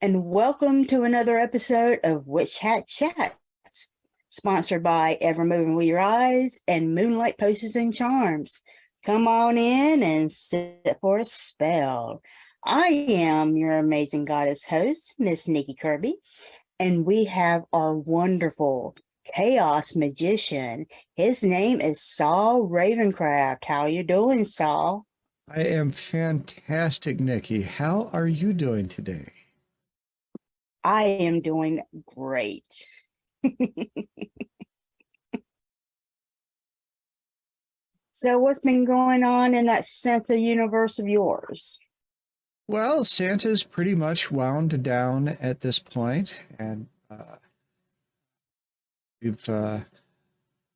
And welcome to another episode of Witch Hat Chats, sponsored by Evermoving We Rise and Moonlight Potions and Charms. Come on in and sit for a spell. I am your amazing goddess host, Miss Nikki Kirby, and we have our wonderful chaos magician. His name is Saul Ravencraft. How you doing, Saul? I am fantastic, Nikki. How are you doing today? I am doing great. So what's been going on in that Santa universe of yours? Well, Santa's pretty much wound down at this point, and we're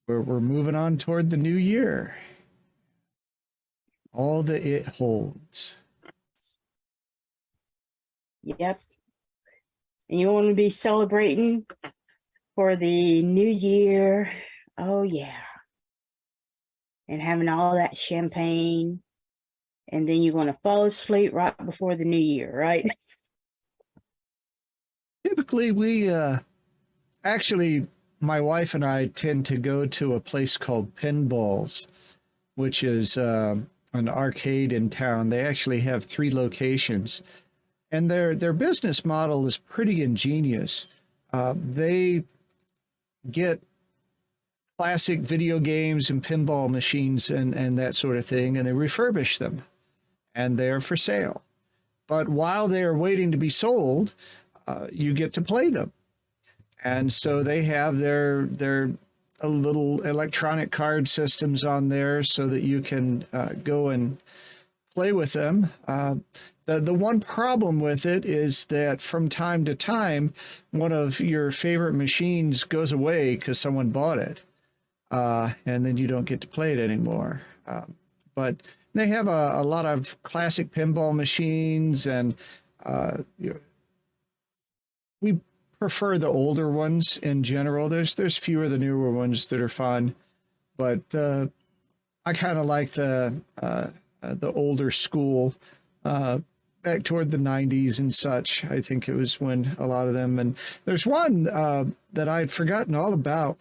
moving on toward the new year. All that it holds. Yep. And you want to be celebrating for the new year. Oh, yeah. And having all that champagne. And then you're going to fall asleep right before the new year, right? Typically, we actually, my wife and I tend to go to a place called Pinballs, which is an arcade in town. They actually have 3 locations. And their business model is pretty ingenious. They get classic video games and pinball machines and that sort of thing, and they refurbish them, and they're for sale. But while they're waiting to be sold, you get to play them. And so they have their little electronic card systems on there so that you can go and play with them. The one problem with it is that from time to time, one of your favorite machines goes away because someone bought it, and then you don't get to play it anymore. But they have a lot of classic pinball machines, and we prefer the older ones in general. There's fewer of the newer ones that are fun, but I kind of like the older school. Back toward the 90s and such. I think it was when a lot of them, and there's one that I'd forgotten all about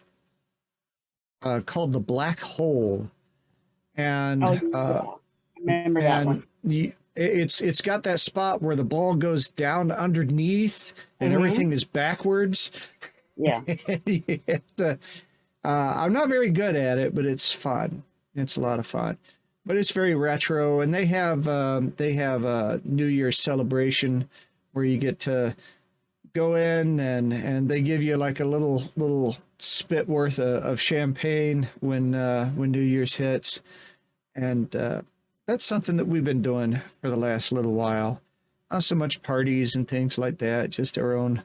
called the Black Hole. And remember that one. It's got that spot where the ball goes down underneath and everything is backwards. Yeah. I'm not very good at it, but it's fun. It's a lot of fun. But it's very retro, and they have a New Year's celebration where you get to go in and they give you like a little spit worth of champagne when New Year's hits, and that's something that we've been doing for the last little while. Not so much parties and things like that, just our own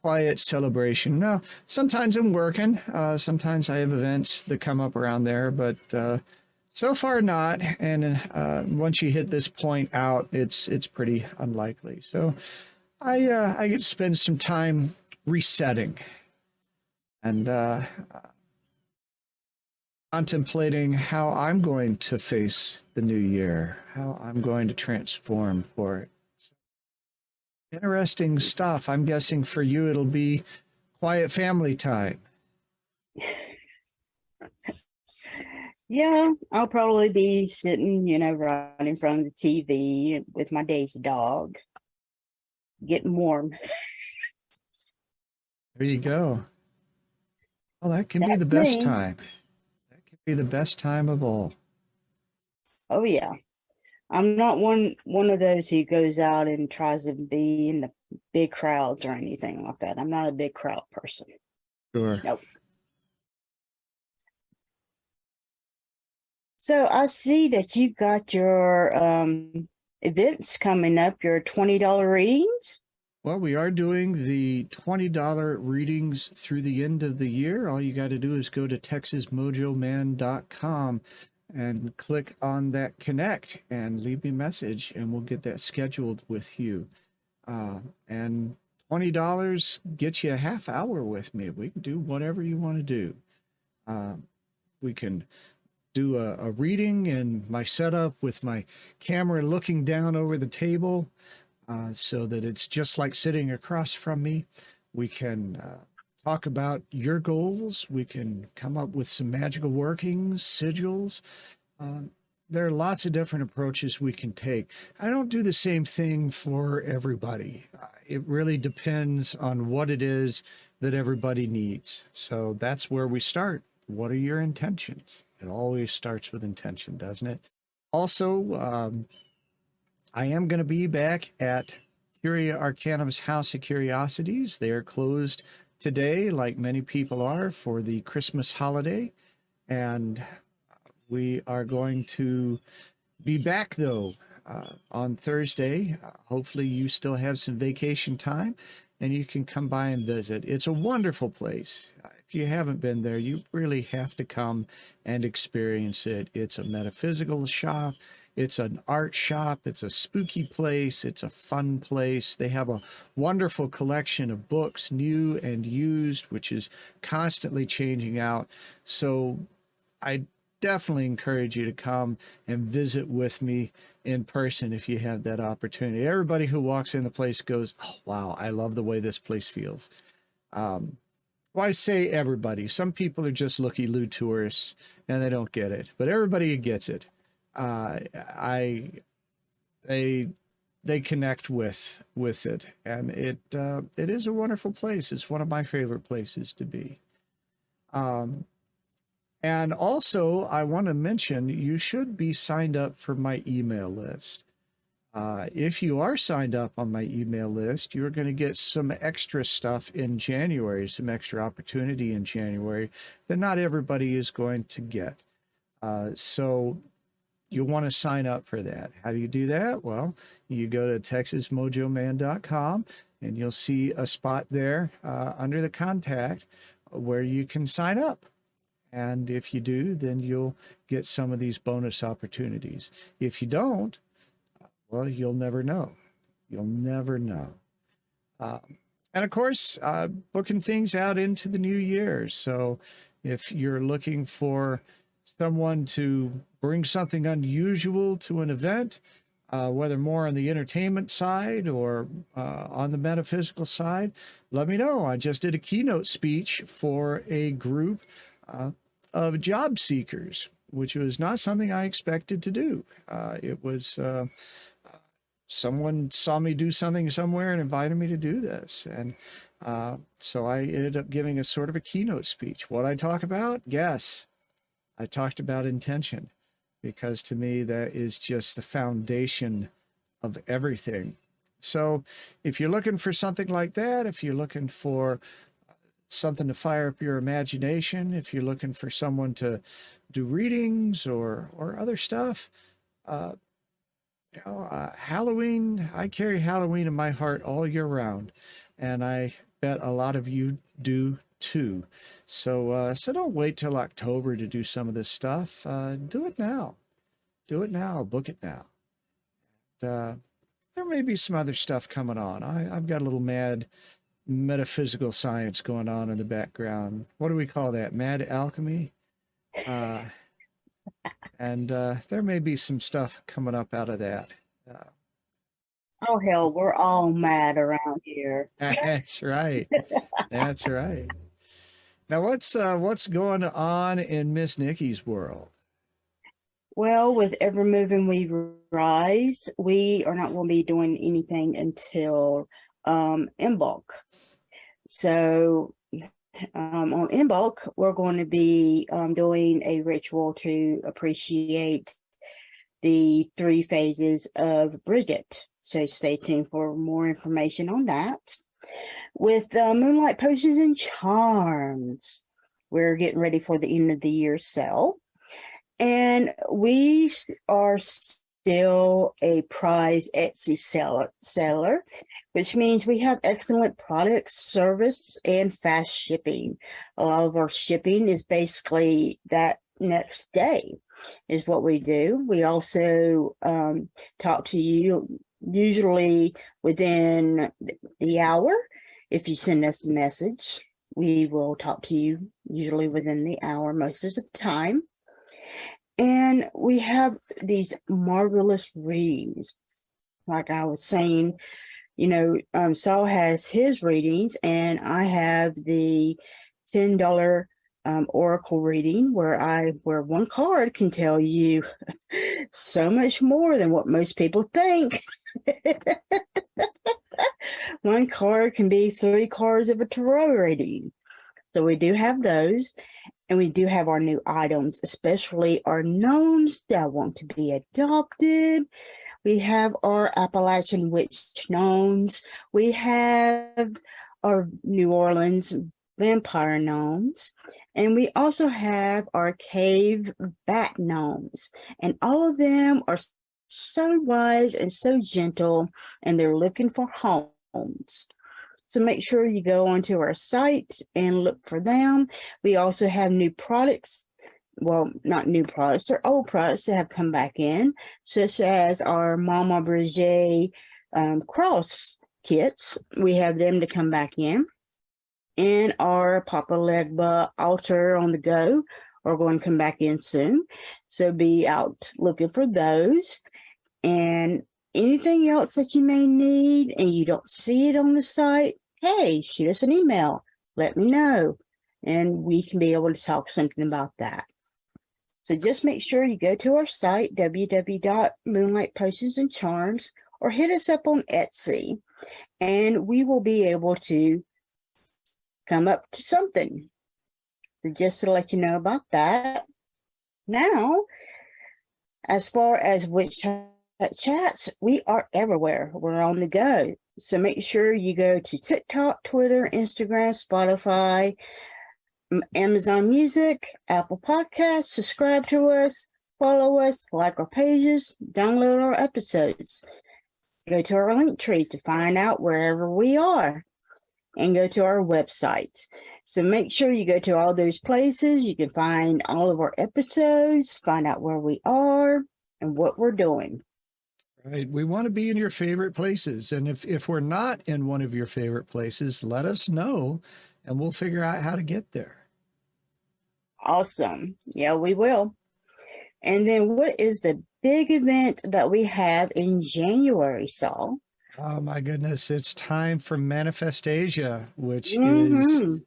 quiet celebration. Now, sometimes I'm working, sometimes I have events that come up around there, but so far not, and once you hit this point out, it's pretty unlikely. So I get to spend some time resetting and contemplating how I'm going to face the new year, how I'm going to transform for it. So, interesting stuff. I'm guessing for you it'll be quiet family time. Yeah, I'll probably be sitting, right in front of the TV with my Daisy dog, getting warm. There you go. Well, that can be the best time. That can be the best time of all. Oh, yeah. I'm not one of those who goes out and tries to be in the big crowds or anything like that. I'm not a big crowd person. Sure. Nope. So I see that you've got your events coming up, your $20 readings. Well, we are doing the $20 readings through the end of the year. All you got to do is go to texasmojoman.com and click on that connect and leave me a message, and we'll get that scheduled with you. And $20 gets you a half hour with me. We can do whatever you want to do. We can do a reading in my setup with my camera looking down over the table, so that it's just like sitting across from me. We can talk about your goals. We can come up with some magical workings, sigils. There are lots of different approaches we can take. I don't do the same thing for everybody. It really depends on what it is that everybody needs. So that's where we start. What are your intentions? It always starts with intention, doesn't it? Also, I am going to be back at Curia Arcanum's House of Curiosities. They are closed today, like many people are, for the Christmas holiday. And we are going to be back, though, on Thursday. Hopefully you still have some vacation time and you can come by and visit. It's a wonderful place. If you haven't been there, you really have to come and experience it. It's a metaphysical shop. It's an art shop. It's a spooky place. It's a fun place. They have a wonderful collection of books, new and used, which is constantly changing out. So I definitely encourage you to come and visit with me in person if you have that opportunity. Everybody who walks in the place goes, "Oh, wow, I love the way this place feels." Well, I say everybody. Some people are just looky-loo tourists and they don't get it, but everybody gets it. They connect with it, and it is a wonderful place. It's one of my favorite places to be. And also, I want to mention you should be signed up for my email list. If you are signed up on my email list, you're going to get some extra stuff in January, some extra opportunity in January that not everybody is going to get. So you'll want to sign up for that. How do you do that? Well, you go to texasmojoman.com and you'll see a spot there under the contact where you can sign up. And if you do, then you'll get some of these bonus opportunities. If you don't, well, you'll never know. You'll never know. And of course, booking things out into the new year. So if you're looking for someone to bring something unusual to an event, whether more on the entertainment side or on the metaphysical side, let me know. I just did a keynote speech for a group of job seekers, which was not something I expected to do. It was someone saw me do something somewhere and invited me to do this. And so I ended up giving a sort of a keynote speech. What I talk about? Guess. I talked about intention, because to me, that is just the foundation of everything. So if you're looking for something like that, if you're looking for something to fire up your imagination, if you're looking for someone to do readings or other stuff, Halloween, I carry Halloween in my heart all year round, and I bet a lot of you do too. So don't wait till October to do some of this stuff. Do it now. Do it now. Book it now. There may be some other stuff coming on. I've got a little mad metaphysical science going on in the background. What do we call that? Mad alchemy? And there may be some stuff coming up out of that. Oh, hell, we're all mad around here. That's right. That's right. Now, what's going on in Miss Nikki's world? Well, with Evermoving We Rise, we are not going to be doing anything until Imbolc. So on Imbolc, we're going to be doing a ritual to appreciate the 3 phases of Bridget. So stay tuned for more information on that. With Moonlight Potions and Charms, we're getting ready for the end of the year sale. And we are still a prize Etsy seller, which means we have excellent products, service, and fast shipping. A lot of our shipping is basically that next day is what we do. We also talk to you usually within the hour. If you send us a message, we will talk to you usually within the hour most of the time. And we have these marvelous readings. Like I was saying, Saul has his readings, and I have the $10 oracle reading where one card can tell you so much more than what most people think. One card can be 3 cards of a tarot reading. So we do have those, and we do have our new items, especially our gnomes that want to be adopted. We have our Appalachian Witch gnomes. We have our New Orleans vampire gnomes. And we also have our cave bat gnomes. And all of them are so wise and so gentle, and they're looking for homes. So make sure you go onto our site and look for them. We also have new products. Well, not new products, they're old products that have come back in, such as our Mama Brigade cross kits. We have them to come back in. And our Papa Legba altar on the go are going to come back in soon. So be out looking for those. And anything else that you may need and you don't see it on the site, hey, shoot us an email. Let me know. And we can be able to talk something about that. So just make sure you go to our site, www.moonlightpotionsandcharms, or hit us up on Etsy, and we will be able to come up to something. So just to let you know about that. Now, as far as Witch Chats, we are everywhere. We're on the go. So make sure you go to TikTok, Twitter, Instagram, Spotify, Amazon Music, Apple Podcasts, subscribe to us, follow us, like our pages, download our episodes. Go to our link tree to find out wherever we are, and go to our website. So make sure you go to all those places. You can find all of our episodes, find out where we are and what we're doing. Right. We want to be in your favorite places. And if we're not in one of your favorite places, let us know and we'll figure out how to get there. Awesome. Yeah, we will. And then what is the big event that we have in January, Saul? Oh my goodness. It's time for Manifestasia, which is,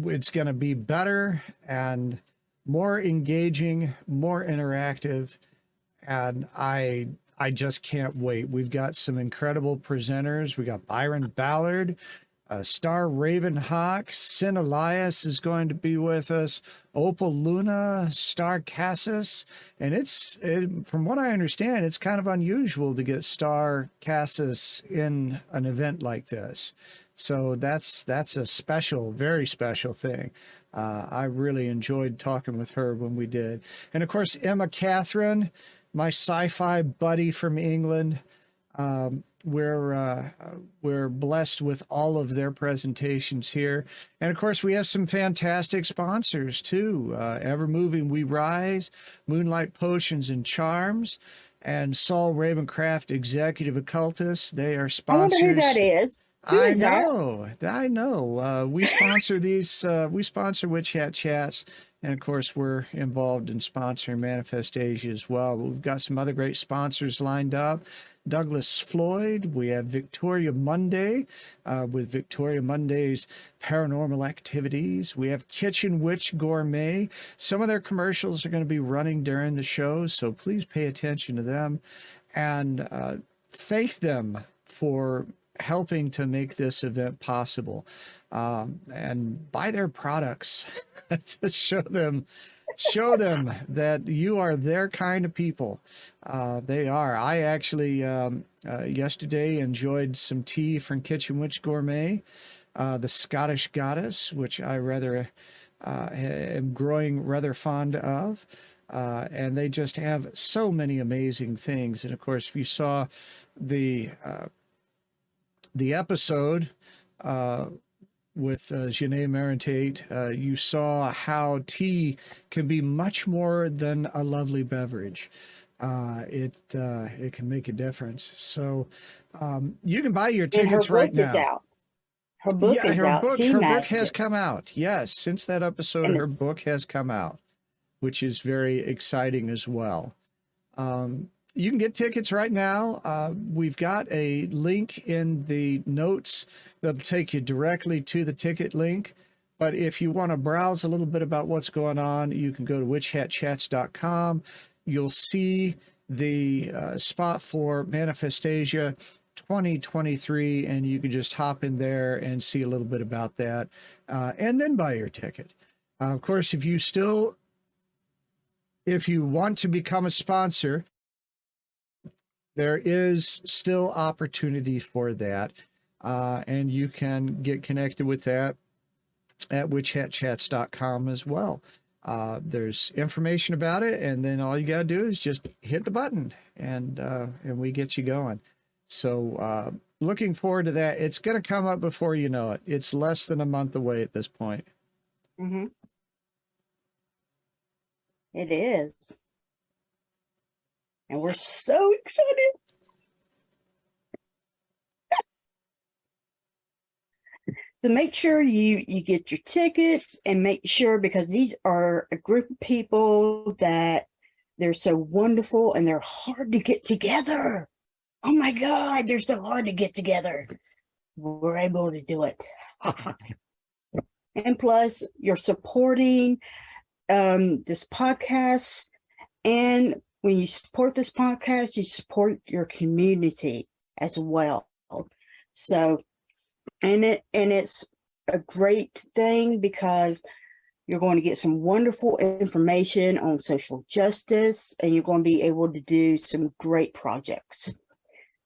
it's going to be better and more engaging, more interactive. And I just can't wait. We've got some incredible presenters. We got Byron Ballard, Star Ravenhawk, Sin Elias is going to be with us, Opal Luna, Star Cassis, and from what I understand, it's kind of unusual to get Star Cassis in an event like this. So that's a special, very special thing. I really enjoyed talking with her when we did. And of course, Emma Catherine, my sci-fi buddy from England. We're blessed with all of their presentations here. And of course, we have some fantastic sponsors too. Evermoving We Rise, Moonlight Potions and Charms, and Saul Ravencraft, Executive Occultist. They are sponsors. I wonder who that is. I know. We sponsor these. We sponsor Witch Hat Chats, and of course, we're involved in sponsoring Manifestasia as well. We've got some other great sponsors lined up. Douglas Floyd. We have Victoria Mundae with Victoria Mundae's Paranormal Activities. We have Kitchen Witch Gourmet. Some of their commercials are going to be running during the show, so please pay attention to them and thank them for helping to make this event possible, and buy their products to show them Show them that you are their kind of people. They are. I actually yesterday enjoyed some tea from Kitchen Witch Gourmet, the Scottish Goddess, which I rather am growing rather fond of. And they just have so many amazing things. And of course, if you saw the episode with Janae Marentate, you saw how tea can be much more than a lovely beverage. It can make a difference. So you can buy your tickets right now. Out. Her book is out. Her book has come out. Yes, since that episode, and her book has come out, which is very exciting as well. You can get tickets right now. We've got a link in the notes that'll take you directly to the ticket link. But if you want to browse a little bit about what's going on, you can go to witchhatchats.com. You'll see the spot for Manifestasia 2023, and you can just hop in there and see a little bit about that, and then buy your ticket. Of course, if you want to become a sponsor, there is still opportunity for that, and you can get connected with that at witchhatchats.com as well. There's information about it, and then all you got to do is just hit the button, and we get you going. So looking forward to that. It's going to come up before you know it. It's less than a month away at this point. Mm-hmm. It is. And we're so excited. So make sure you get your tickets, and make sure, because these are a group of people that they're so wonderful and they're hard to get together. Oh my God, they're so hard to get together. We're able to do it. And plus, you're supporting this podcast. And when you support this podcast, you support your community as well. So, and it's a great thing, because you're going to get some wonderful information on social justice, and you're going to be able to do some great projects.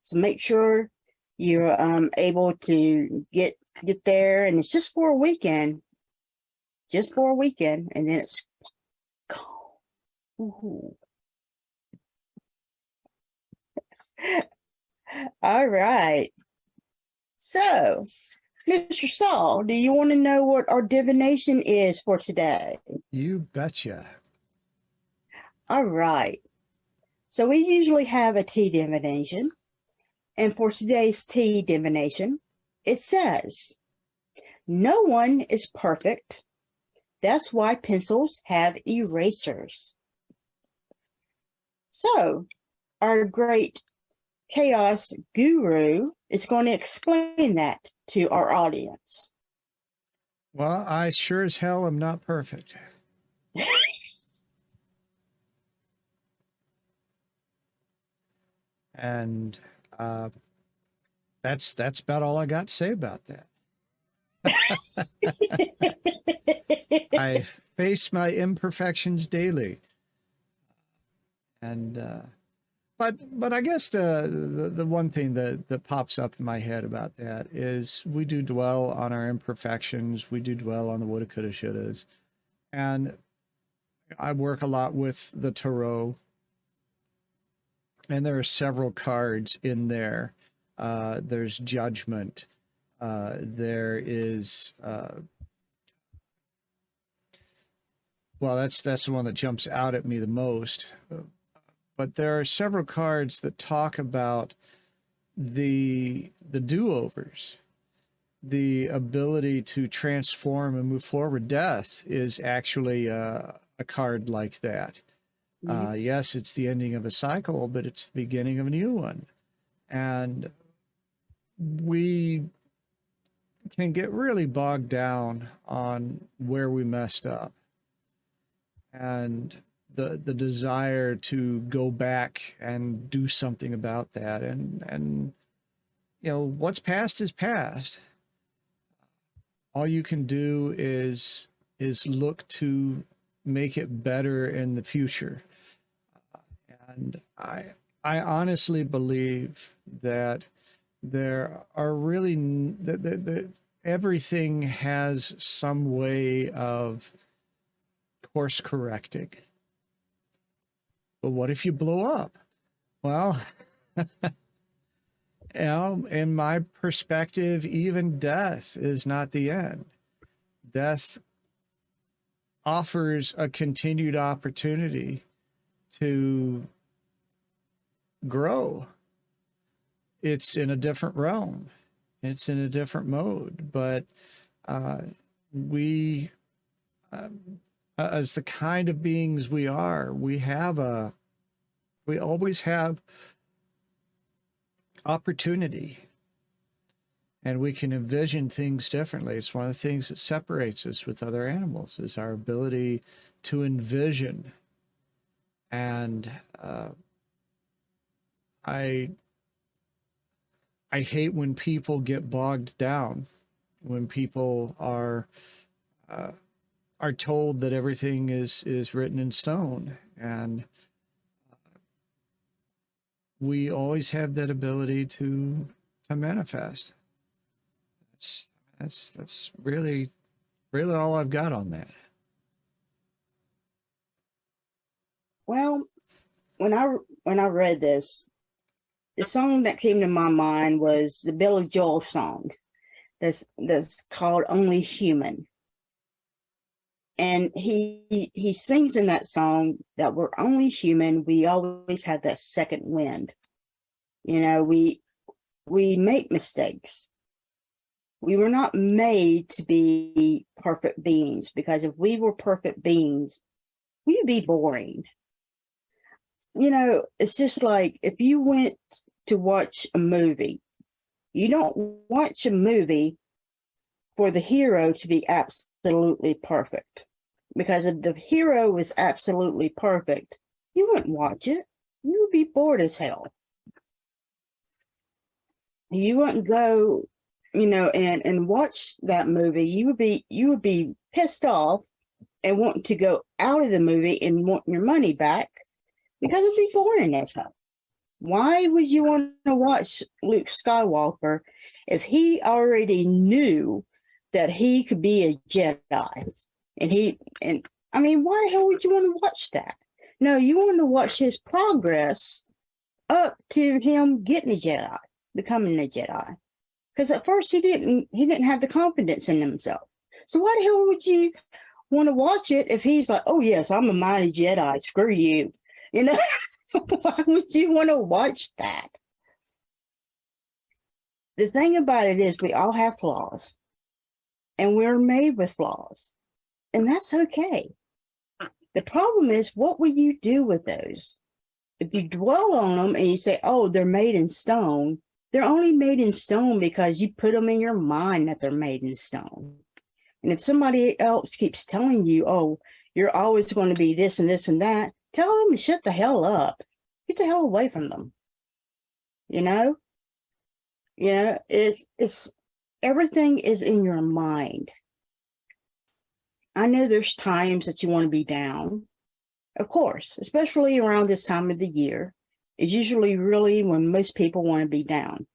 So make sure you're able to get there, and it's just for a weekend. Just for a weekend, and then it's gone. Ooh. All right. So, Mr. Saul, do you want to know what our divination is for today? You betcha. All right. So we usually have a tea divination. And for today's tea divination, it says, no one is perfect. That's why pencils have erasers. So, our great chaos guru is going to explain that to our audience. Well, I sure as hell am not perfect. And that's about all I got to say about that. I face my imperfections daily, and but I guess the one thing that pops up in my head about that is we do dwell on our imperfections. We do dwell on the woulda, coulda, shouldas, and I work a lot with the tarot, and there are several cards in there. There's judgment. There is well, that's the one that jumps out at me the most. But there are several cards that talk about the do-overs, the ability to transform and move forward. Death is actually a card like that. Mm-hmm. Yes, it's the ending of a cycle, but it's the beginning of a new one. And we can get really bogged down on where we messed up, and the desire to go back and do something about that. And you know, what's past is past. All you can do is look to make it better in the future. And I honestly believe that there are really everything has some way of course correcting. But what if you blow up? Well, in my perspective, even death is not the end. Death offers a continued opportunity to grow. It's in a different realm. It's in a different mode. But we, as the kind of beings we are, we always have opportunity, and we can envision things differently. It's one of the things that separates us with other animals, is our ability to envision. And I hate when people get bogged down, when people are told that everything is written in stone. And we always have that ability to manifest. That's really all I've got on that. Well, when I read this, the song that came to my mind was the Billy Joel song that's called Only Human. And he sings in that song that we're only human. We always have that second wind. You know, we make mistakes. We were not made to be perfect beings, because if we were perfect beings, we'd be boring. You know, it's just like if you went to watch a movie, you don't watch a movie for the hero to be absolutely perfect. Because if the hero was absolutely perfect, you wouldn't watch it. You would be bored as hell. You wouldn't go, you know, and watch that movie. You would be pissed off and wanting to go out of the movie and want your money back, because it'd be boring as hell. Why would you want to watch Luke Skywalker if he already knew that he could be a Jedi? And I mean, why the hell would you want to watch that? No, you want to watch his progress up to him getting a Jedi, becoming a Jedi. Because at first he didn't have the confidence in himself. So why the hell would you want to watch it if he's like, oh yes, I'm a mighty Jedi, screw you. You know, why would you want to watch that? The thing about it is we all have flaws, and we're made with flaws. And that's okay. The problem is, what will you do with those? If you dwell on them and you say, oh, they're made in stone, they're only made in stone because you put them in your mind that they're made in stone. And if somebody else keeps telling you, oh, you're always going to be this and this and that, tell them to shut the hell up. Get the hell away from them. You know? Yeah, it's everything is in your mind. I know there's times that you want to be down, of course, especially around this time of the year. It's usually really when most people want to be down.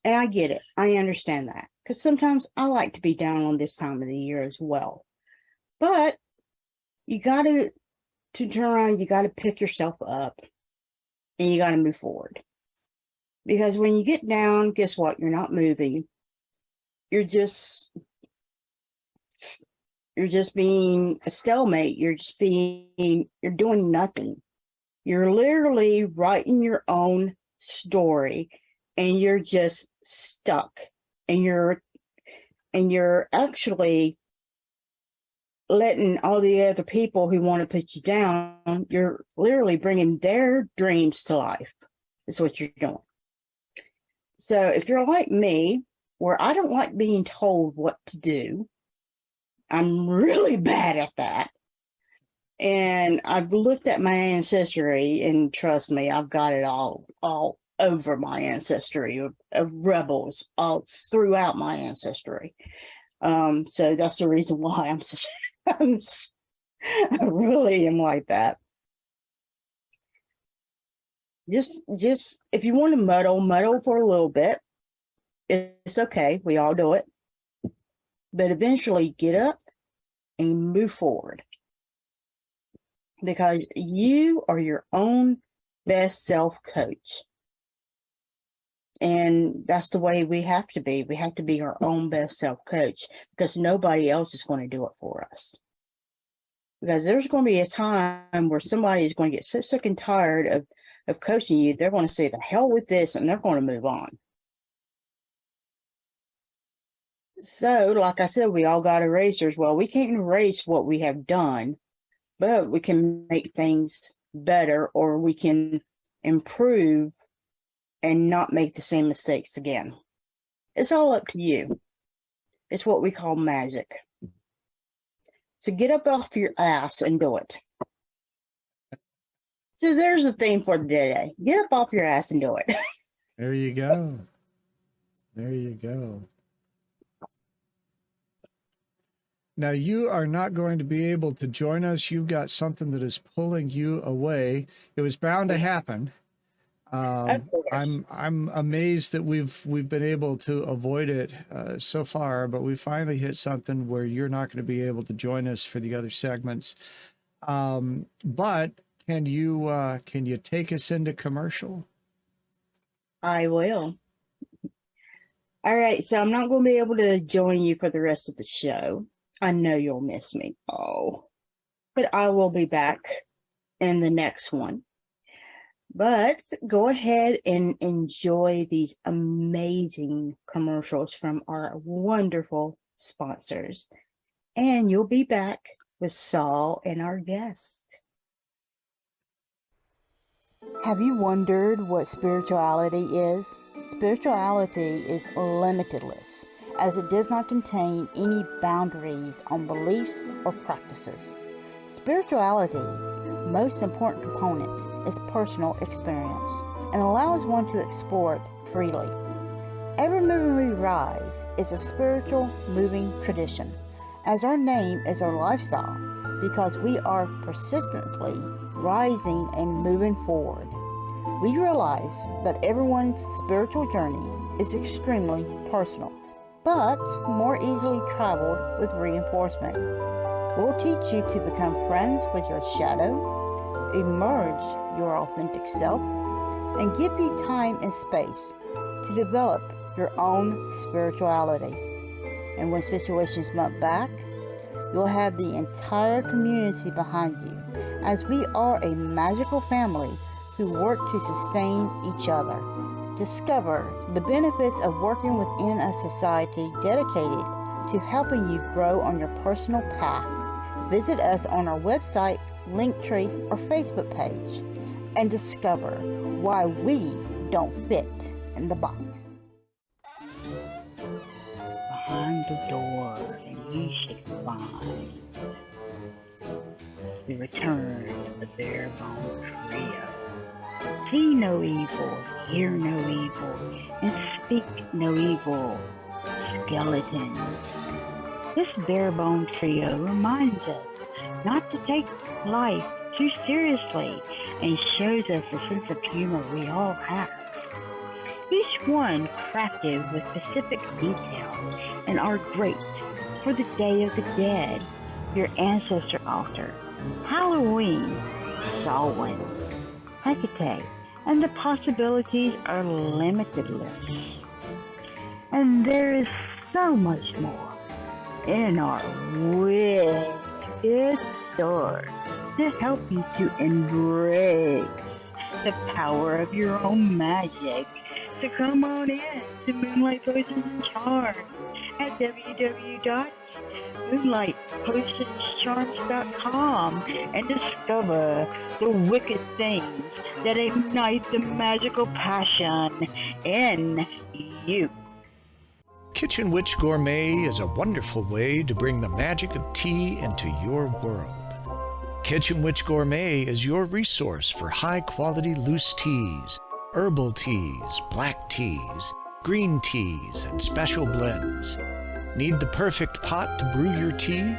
And I get it. I understand that. Because sometimes I like to be down on this time of the year as well. But you got to turn around, you got to pick yourself up, and you got to move forward. Because when you get down, guess what? You're not moving. You're just being a stalemate. You're doing nothing. You're literally writing your own story, and you're just stuck. And you're actually letting all the other people who want to put you down, you're literally bringing their dreams to life. Is what you're doing. So if you're like me, where I don't like being told what to do, I'm really bad at that. And I've looked at my ancestry, and trust me, I've got it all over my ancestry of rebels all throughout my ancestry. So that's the reason why I really am like that. Just if you want to muddle for a little bit. It's okay. We all do it. But eventually get up and move forward. Because you are your own best self coach. And that's the way we have to be. We have to be our own best self coach because nobody else is going to do it for us. Because there's going to be a time where somebody is going to get so sick and tired of coaching you, they're going to say, the hell with this, and they're going to move on. So, like I said, we all got erasers. Well, we can't erase what we have done, but we can make things better, or we can improve and not make the same mistakes again. It's all up to you. It's what we call magic. So get up off your ass and do it. So there's the theme for the day. Get up off your ass and do it. There you go. There you go. Now, you are not going to be able to join us. You've got something that is pulling you away. It was bound to happen. I'm amazed that we've been able to avoid it so far, but we finally hit something where you're not going to be able to join us for the other segments. But can you take us into commercial? I will. All right, so I'm not going to be able to join you for the rest of the show. I know you'll miss me. Oh, but I will be back in the next one. But go ahead and enjoy these amazing commercials from our wonderful sponsors. And you'll be back with Saul and our guest. Have you wondered what spirituality is? Spirituality is limitless, as it does not contain any boundaries on beliefs or practices. Spirituality's most important component is personal experience and allows one to explore it freely. Evermoving We Rise is a spiritual moving tradition, as our name is our lifestyle, because we are persistently rising and moving forward. We realize that everyone's spiritual journey is extremely personal, but more easily traveled with reinforcement. We'll teach you to become friends with your shadow, emerge your authentic self, and give you time and space to develop your own spirituality. And when situations bump back, you'll have the entire community behind you, as we are a magical family who work to sustain each other. Discover the benefits of working within a society dedicated to helping you grow on your personal path. Visit us on our website, Linktree, or Facebook page and discover why we don't fit in the box. Behind the door, you should find the return of the Barebone Trio. See no evil, hear no evil, and speak no evil. Skeletons. This Barebone Trio reminds us not to take life too seriously and shows us the sense of humor we all have. Each one crafted with specific details and are great for the Day of the Dead, your ancestor altar, Halloween, Samhain, Hecate, and the possibilities are limitless. And there is so much more in our wicked store to help you to embrace the power of your own magic. So come on in to Moonlight Potions and Charms at www.moonlightpotionscharms.com and discover the wicked things that ignite the magical passion in you. Kitchen Witch Gourmet is a wonderful way to bring the magic of tea into your world. Kitchen Witch Gourmet is your resource for high-quality loose teas, herbal teas, black teas, green teas, and special blends. Need the perfect pot to brew your tea?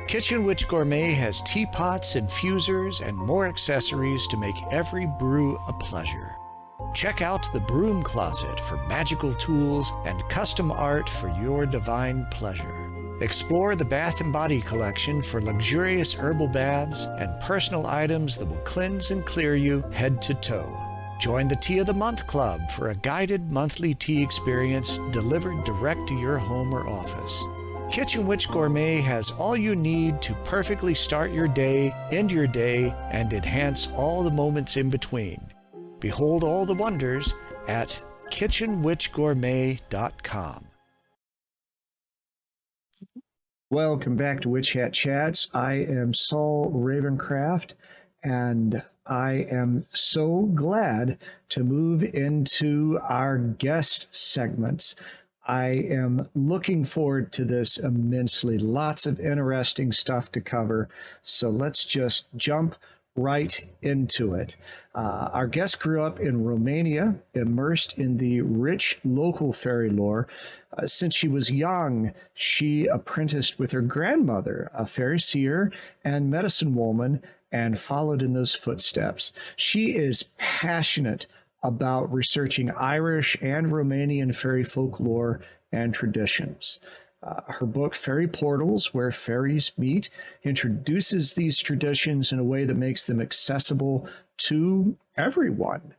Kitchen Witch Gourmet has teapots, infusers, and more accessories to make every brew a pleasure. Check out the Broom Closet for magical tools and custom art for your divine pleasure. Explore the Bath & Body collection for luxurious herbal baths and personal items that will cleanse and clear you head to toe. Join the Tea of the Month Club for a guided monthly tea experience delivered direct to your home or office. Kitchen Witch Gourmet has all you need to perfectly start your day, end your day, and enhance all the moments in between. Behold all the wonders at kitchenwitchgourmet.com. Welcome back to Witch Hat Chats. I am Saul Ravencraft, and I am so glad to move into our guest segments. I am looking forward to this immensely. Lots of interesting stuff to cover. So let's just jump right into it. Our guest grew up in Romania, immersed in the rich local fairy lore. Since she was young, she apprenticed with her grandmother, a fairy seer and medicine woman, and followed in those footsteps. She is passionate about researching Irish and Romanian fairy folklore and traditions. Her book, Fairy Portals, Where Fairies Meet, introduces these traditions in a way that makes them accessible to everyone.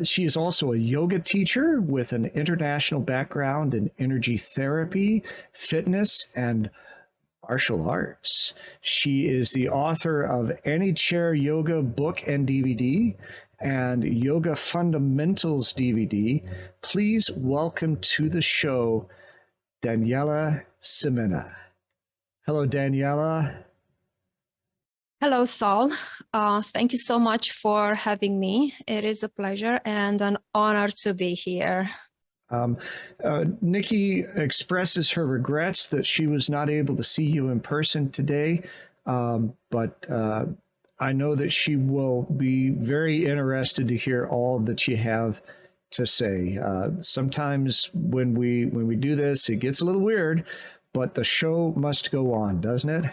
She is also a yoga teacher with an international background in energy therapy, fitness, and martial arts. She is the author of Any Chair Yoga book and DVD and Yoga Fundamentals DVD. Please welcome to the show, Daniela Simina. Hello, Daniela. Hello, Saul. Thank you so much for having me. It is a pleasure and an honor to be here. Nikki expresses her regrets that she was not able to see you in person today, but I know that she will be very interested to hear all that you have to say. Sometimes when we do this, it gets a little weird, but the show must go on, doesn't it?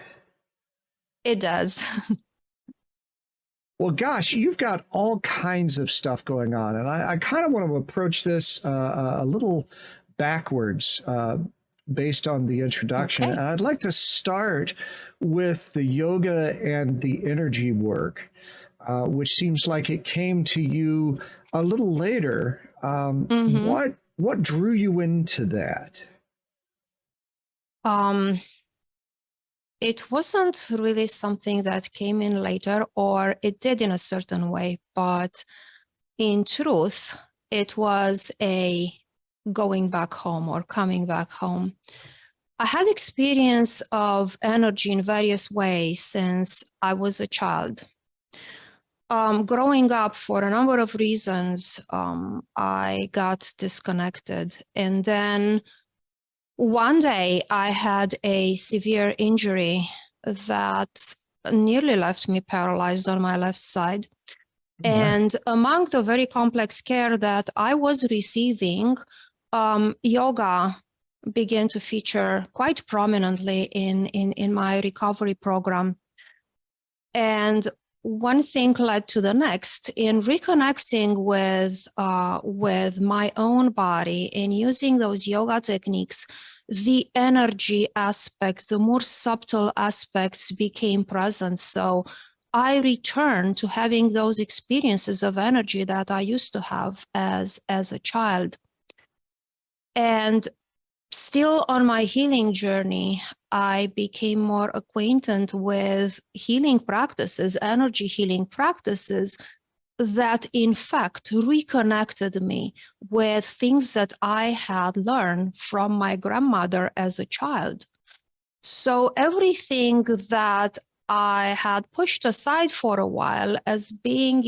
It does. Well, gosh, you've got all kinds of stuff going on, and I kind of want to approach this a little backwards based on the introduction. Okay. And I'd like to start with the yoga and the energy work, which seems like it came to you a little later. What drew you into that? It wasn't really something that came in later, or it did in a certain way, but in truth, it was a going back home or coming back home. I had experience of energy in various ways since I was a child. Growing up, for a number of reasons, I got disconnected. And then one day I had a severe injury that nearly left me paralyzed on my left side. And among the very complex care that I was receiving, yoga began to feature quite prominently in my recovery program. And one thing led to the next. In reconnecting with my own body and using those yoga techniques, the energy aspect, the more subtle aspects became present. So I returned to having those experiences of energy that I used to have as a child. And still on my healing journey, I became more acquainted with healing practices, energy healing practices that in fact reconnected me with things that I had learned from my grandmother as a child. So everything that I had pushed aside for a while as being,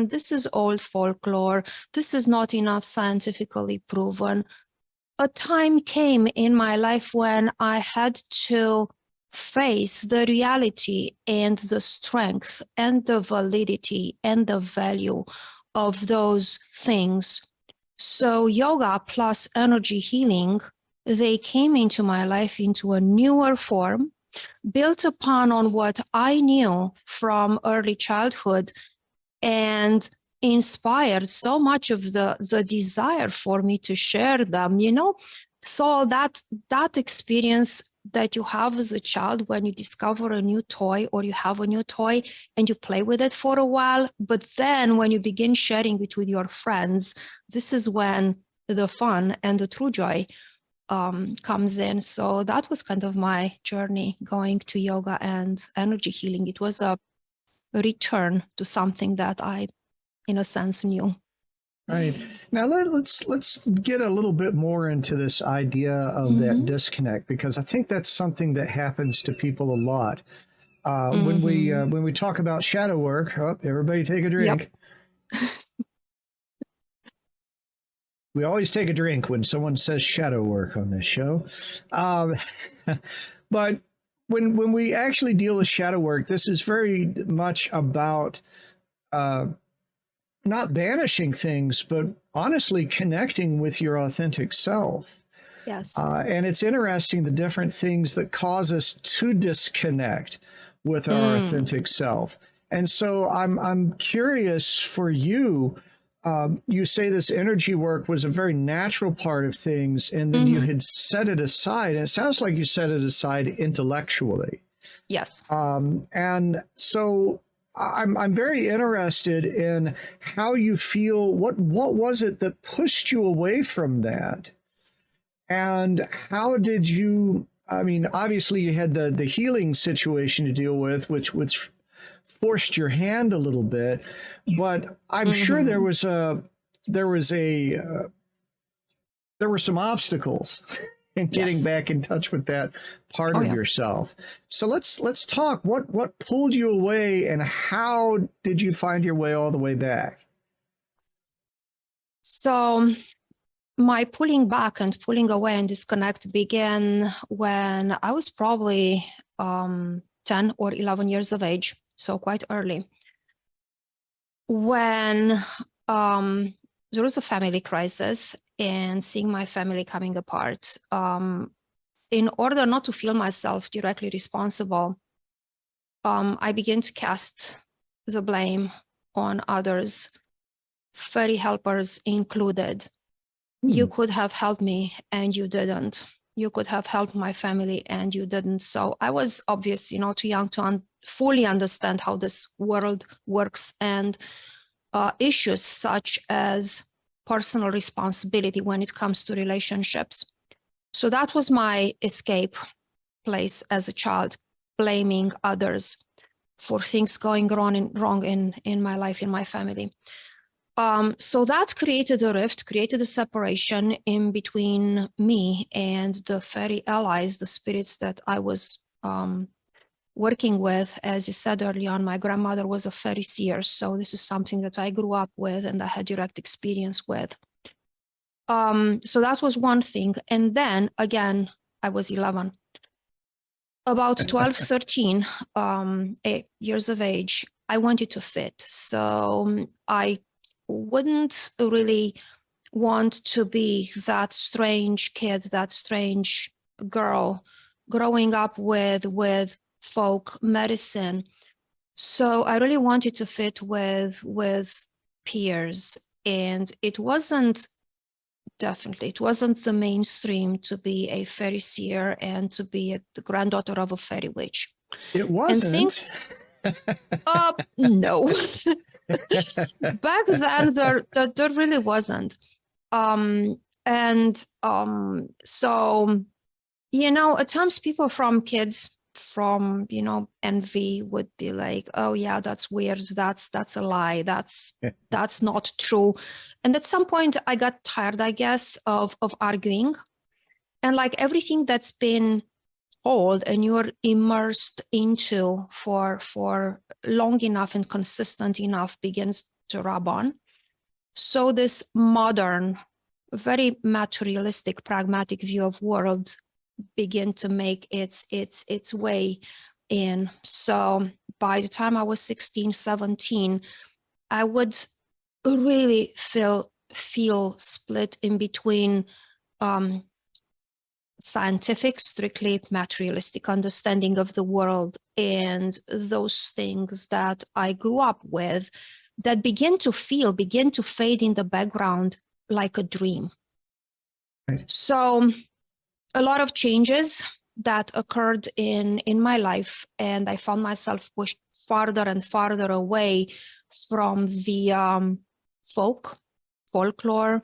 this is old folklore, this is not enough scientifically proven. A time came in my life when I had to face the reality and the strength and the validity and the value of those things. So yoga plus energy healing, they came into my life into a newer form. built upon on what I knew from early childhood, and inspired so much of the desire for me to share them, So that experience that you have as a child when you discover a new toy, or you have a new toy and you play with it for a while, but then when you begin sharing it with your friends, this is when the fun and the true joy comes in. So that was kind of my journey going to yoga and energy healing. It was a return to something that I, in a sense, knew. Right. Now let's get a little bit more into this idea of that disconnect, because I think that's something that happens to people a lot. When we talk about shadow work, everybody take a drink. Yep. We always take a drink when someone says shadow work on this show. But when we actually deal with shadow work, this is very much about not banishing things, but honestly connecting with your authentic self. Yes. And it's interesting, the different things that cause us to disconnect with our authentic self. And so I'm curious for you. You say this energy work was a very natural part of things, and then you had set it aside. And it sounds like you set it aside intellectually. Yes. And so I'm very interested in how you feel. What was it that pushed you away from that? And how did you, I mean, obviously you had the healing situation to deal with, which forced your hand a little bit, but I'm sure there were some obstacles in getting back in touch with that part of yourself. So let's talk. What pulled you away, and how did you find your way all the way back? So my pulling back and pulling away and disconnect began when I was probably 10 or 11 years of age, so quite early, when there was a family crisis and seeing my family coming apart. In order not to feel myself directly responsible, I began to cast the blame on others, fairy helpers included. You could have helped me and you didn't. You could have helped my family and you didn't. So I was obviously, too young to fully understand how this world works, and issues such as personal responsibility when it comes to relationships. So that was my escape place as a child, blaming others for things going wrong in my life, in my family. So that created a rift, created a separation in between me and the fairy allies, the spirits that I was working with. As you said early on, my grandmother was a fairy seer, so this is something that I grew up with and I had direct experience with. So that was one thing. And then again, I was 11. About 12, 13 years of age, I wanted to fit. So I wouldn't really want to be that strange kid, that strange girl growing up with folk medicine. So I really wanted to fit with peers, and it wasn't the mainstream to be a fairy seer and to be the granddaughter of a fairy witch. It wasn't. And things, no. Back then, there really wasn't. So, at times people from envy would be like, oh yeah, that's weird, that's a lie, that's not true. And at some point I got tired, I guess, of arguing. And like everything that's been told and you're immersed into for long enough and consistent enough begins to rub on. So this modern, very materialistic, pragmatic view of world begin to make its way in. So by the time I was 16, 17, I would really feel split in between scientific, strictly materialistic understanding of the world, and those things that I grew up with that begin to fade in the background like a dream. Right. So a lot of changes that occurred in my life, and I found myself pushed farther and farther away from the folklore.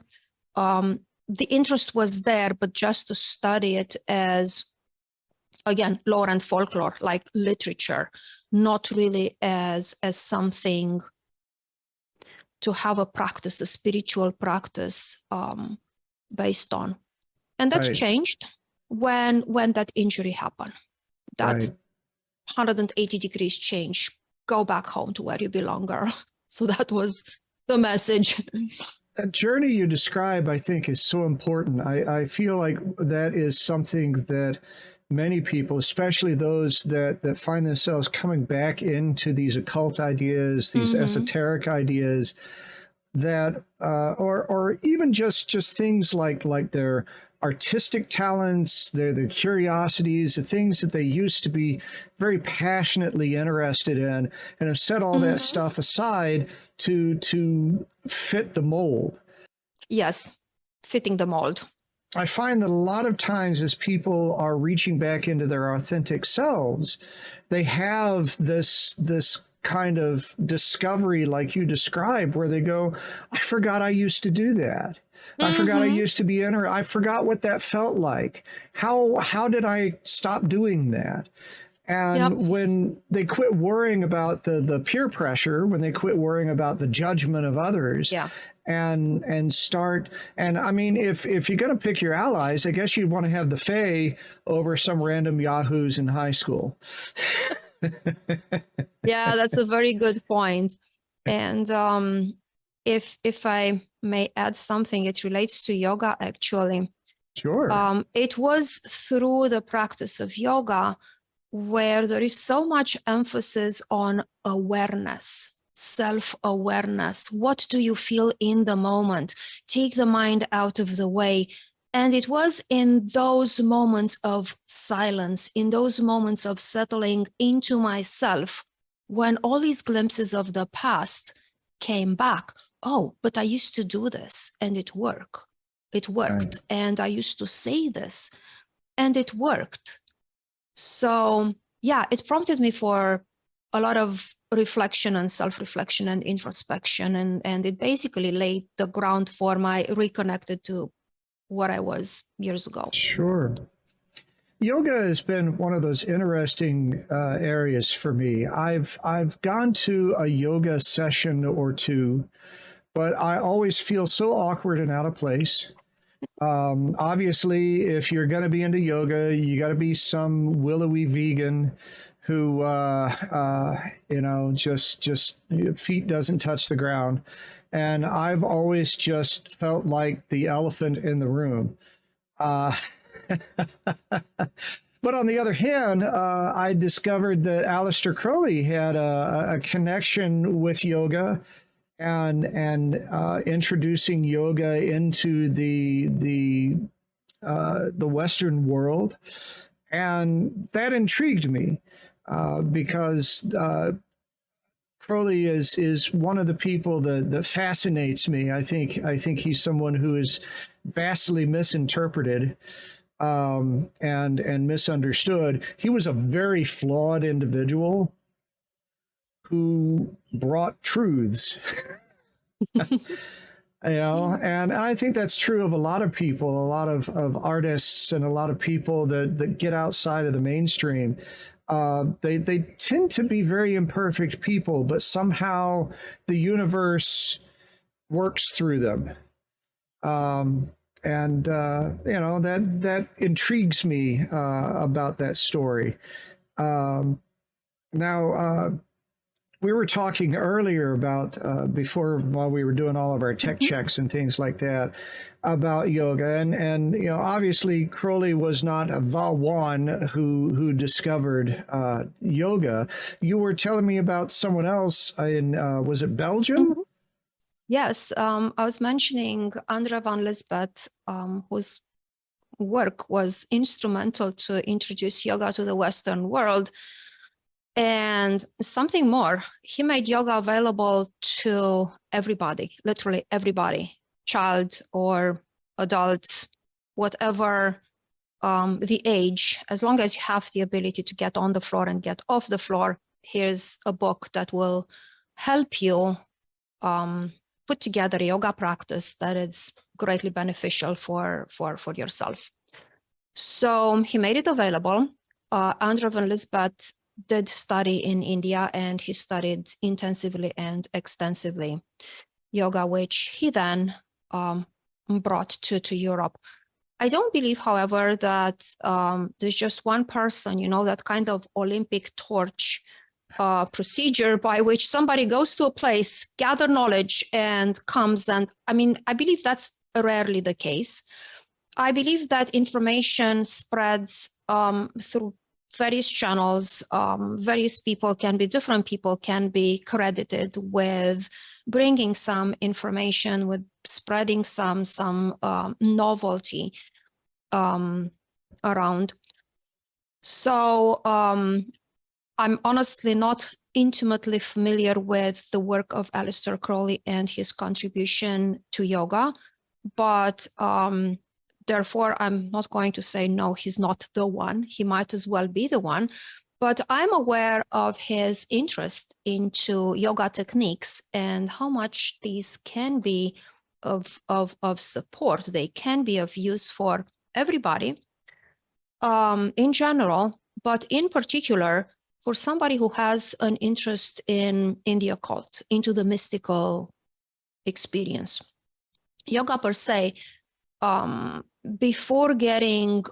The interest was there, but just to study it as, again, lore and folklore, like literature, not really as something to have a practice, a spiritual practice based on. And that's Right. changed when that injury happened. That Right. 180 degrees change, go back home to where you belong, girl. So that was the message. That journey you describe, I think, is so important. I feel like that is something that many people, especially those that find themselves coming back into these occult ideas, these esoteric ideas, that or even just things like their artistic talents, their curiosities, the things that they used to be very passionately interested in, and have set all that stuff aside to fit the mold. Yes, fitting the mold. I find that a lot of times as people are reaching back into their authentic selves, they have this kind of discovery like you described, where they go, I forgot I used to do that. I forgot I used to be I forgot what that felt like. How did I stop doing that? And when they quit worrying about the peer pressure, when they quit worrying about the judgment of others, and start, and I mean, if you're going to pick your allies, I guess you'd want to have the Fae over some random yahoos in high school. Yeah, that's a very good point. And if I may add something, it relates to yoga, actually. Sure. It was through the practice of yoga where there is so much emphasis on awareness, self-awareness. What do you feel in the moment? Take the mind out of the way. And it was in those moments of silence, in those moments of settling into myself, when all these glimpses of the past came back. Oh, but I used to do this and it worked. It worked. Right. And I used to say this and it worked. So yeah, it prompted me for a lot of reflection and self-reflection and introspection. And it basically laid the ground for my reconnected to what I was years ago. Sure. Yoga has been one of those interesting areas for me. I've gone to a yoga session or two, but I always feel so awkward and out of place. Obviously, if you're going to be into yoga, you got to be some willowy vegan who, just feet doesn't touch the ground. And I've always just felt like the elephant in the room. But on the other hand, I discovered that Aleister Crowley had a connection with yoga and introducing yoga into the Western world, and that intrigued me because Crowley is one of the people that fascinates me. I think he's someone who is vastly misinterpreted and misunderstood. He was a very flawed individual who brought truths, and I think that's true of a lot of people, a lot of artists, and a lot of people that get outside of the mainstream. They tend to be very imperfect people, but somehow the universe works through them. That intrigues me about that story. Now, we were talking earlier about while we were doing all of our tech checks and things like that, about yoga, and obviously Crowley was not the one who discovered yoga. You were telling me about someone else in was it Belgium? Yes, I was mentioning André van Lisbeth, who's work was instrumental to introduce yoga to the Western world. And something more, he made yoga available to everybody, literally everybody, child or adult, whatever the age, as long as you have the ability to get on the floor and get off the floor, here's a book that will help you put together a yoga practice that is greatly beneficial for yourself. So he made it available. Andrew Van Lisbeth did study in India, and he studied intensively and extensively yoga, which he then brought to Europe. I don't believe, however, that there's just one person, you know, that kind of Olympic torch procedure by which somebody goes to a place, gather knowledge, and comes. And I mean, I believe that's rarely the case. I believe that information spreads through various channels. Various people can be, different people can be credited with bringing some information, with spreading some novelty around. So I'm honestly not intimately familiar with the work of Aleister Crowley and his contribution to yoga, but therefore I'm not going to say, no, he's not the one. He might as well be the one. But I'm aware of his interest into yoga techniques and how much these can be of support. They can be of use for everybody in general, but in particular for somebody who has an interest in the occult, into the mystical experience. Yoga per se, before getting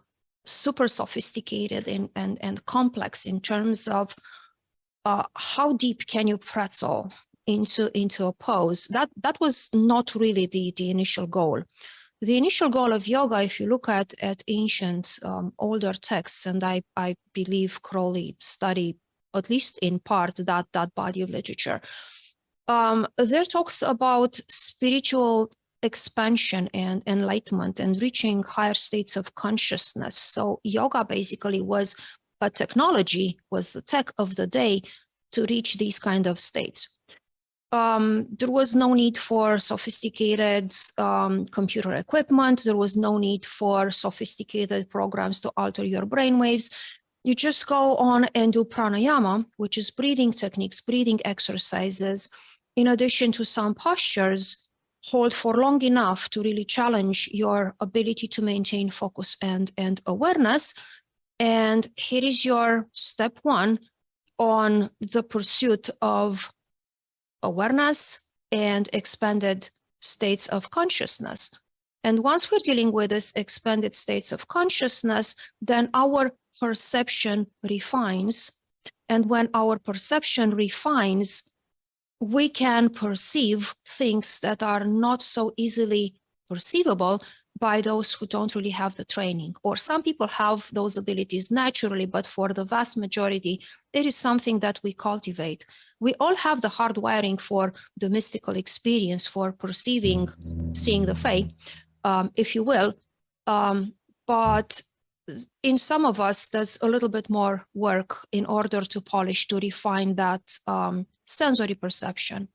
super sophisticated and complex in terms of how deep can you pretzel into a pose, that was not really the initial goal. The initial goal of yoga, if you look at ancient older texts, and I believe Crowley studied at least in part that body of literature, there talks about spiritual expansion and enlightenment and reaching higher states of consciousness. So yoga basically was a technology, was the tech of the day to reach these kind of states. There was no need for sophisticated computer equipment. There was no need for sophisticated programs to alter your brainwaves. You just go on and do pranayama, which is breathing techniques, breathing exercises, in addition to some postures, hold for long enough to really challenge your ability to maintain focus and awareness. And here is your step one on the pursuit of awareness and expanded states of consciousness. And once we're dealing with this expanded states of consciousness, then our perception refines. And when our perception refines, we can perceive things that are not so easily perceivable by those who don't really have the training. Or some people have those abilities naturally, but for the vast majority, it is something that we cultivate. We all have the hardwiring for the mystical experience, for perceiving, seeing the fae, if you will. But in some of us, there's a little bit more work in order to polish, to refine that sensory perception.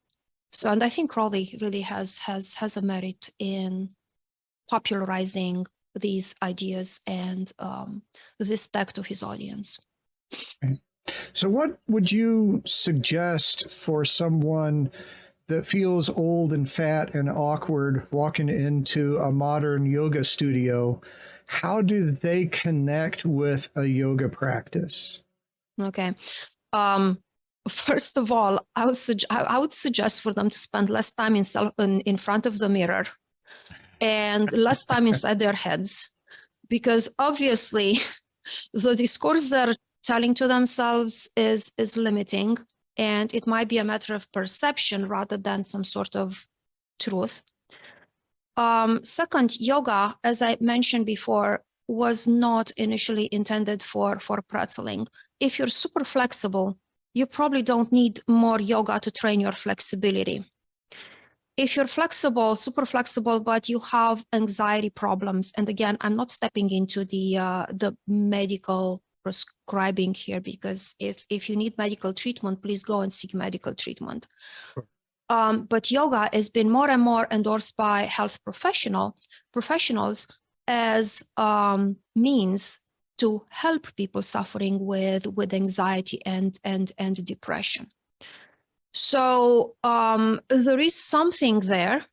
So, and I think Crowley really has a merit in popularizing these ideas and this tech to his audience. Okay. So what would you suggest for someone that feels old and fat and awkward walking into a modern yoga studio? How do they connect with a yoga practice? Okay. First of all, I would suggest for them to spend less time in front of the mirror and less time inside their heads, because obviously the discourse they're telling to themselves is limiting, and it might be a matter of perception rather than some sort of truth. Second, yoga, as I mentioned before, was not initially intended for pretzeling. If you're super flexible, you probably don't need more yoga to train your flexibility. If you're flexible, super flexible, but you have anxiety problems, and again, I'm not stepping into the medical prescribing here, because if you need medical treatment, please go and seek medical treatment. But yoga has been more and more endorsed by health professionals as means to help people suffering with anxiety and depression. So there is something there.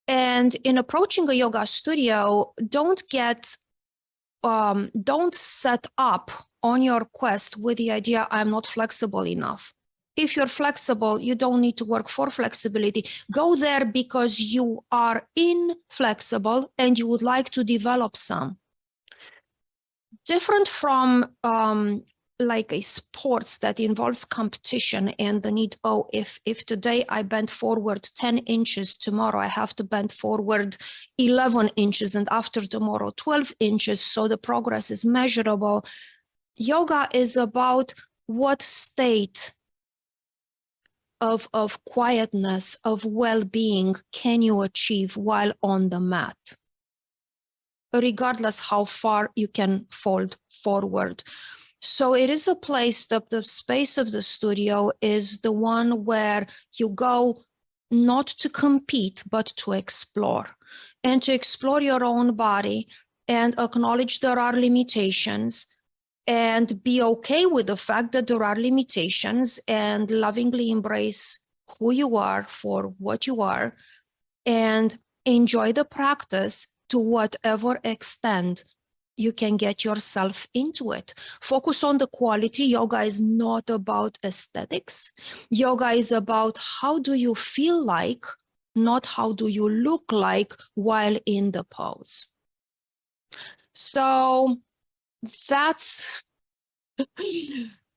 And in approaching a yoga studio, don't set up on your quest with the idea, I'm not flexible enough. If you're flexible, you don't need to work for flexibility. Go there because you are inflexible and you would like to develop some. Different from like a sports that involves competition and the need, oh, if today I bend forward 10 inches, tomorrow I have to bend forward 11 inches, and after tomorrow 12 inches, so the progress is measurable. Yoga is about what state of quietness, of well-being can you achieve while on the mat, regardless how far you can fold forward. So it is a place that the space of the studio is the one where you go not to compete, but to explore, and to explore your own body and acknowledge there are limitations, and be okay with the fact that there are limitations, and lovingly embrace who you are for what you are, and enjoy the practice to whatever extent you can get yourself into it. Focus on the quality. Yoga is not about aesthetics. Yoga is about how do you feel like, not how do you look like while in the pose. So that's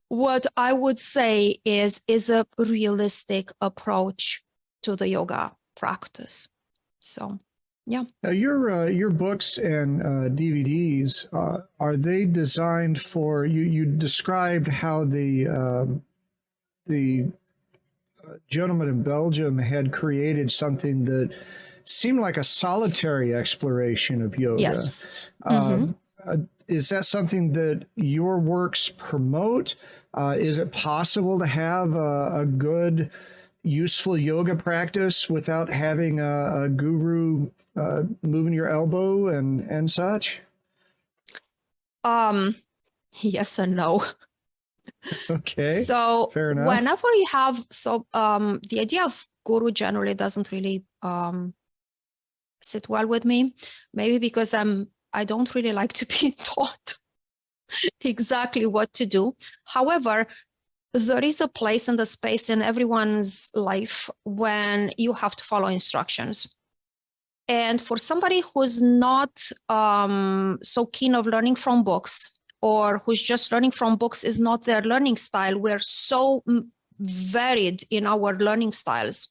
what I would say is a realistic approach to the yoga practice. So, yeah. Now, your books and DVDs, are they designed for you? You described how the gentleman in Belgium had created something that seemed like a solitary exploration of yoga. Yes. Mm-hmm. Is that something that your works promote? Is it possible to have a good, useful yoga practice without having a guru moving your elbow and such? Yes and no. Okay. So fair enough. Whenever you have, the idea of guru generally doesn't really sit well with me. Maybe because I don't really like to be taught exactly what to do. However, there is a place and a space in everyone's life when you have to follow instructions. And for somebody who's not so keen of learning from books, or who's just learning from books is not their learning style, we're so varied in our learning styles,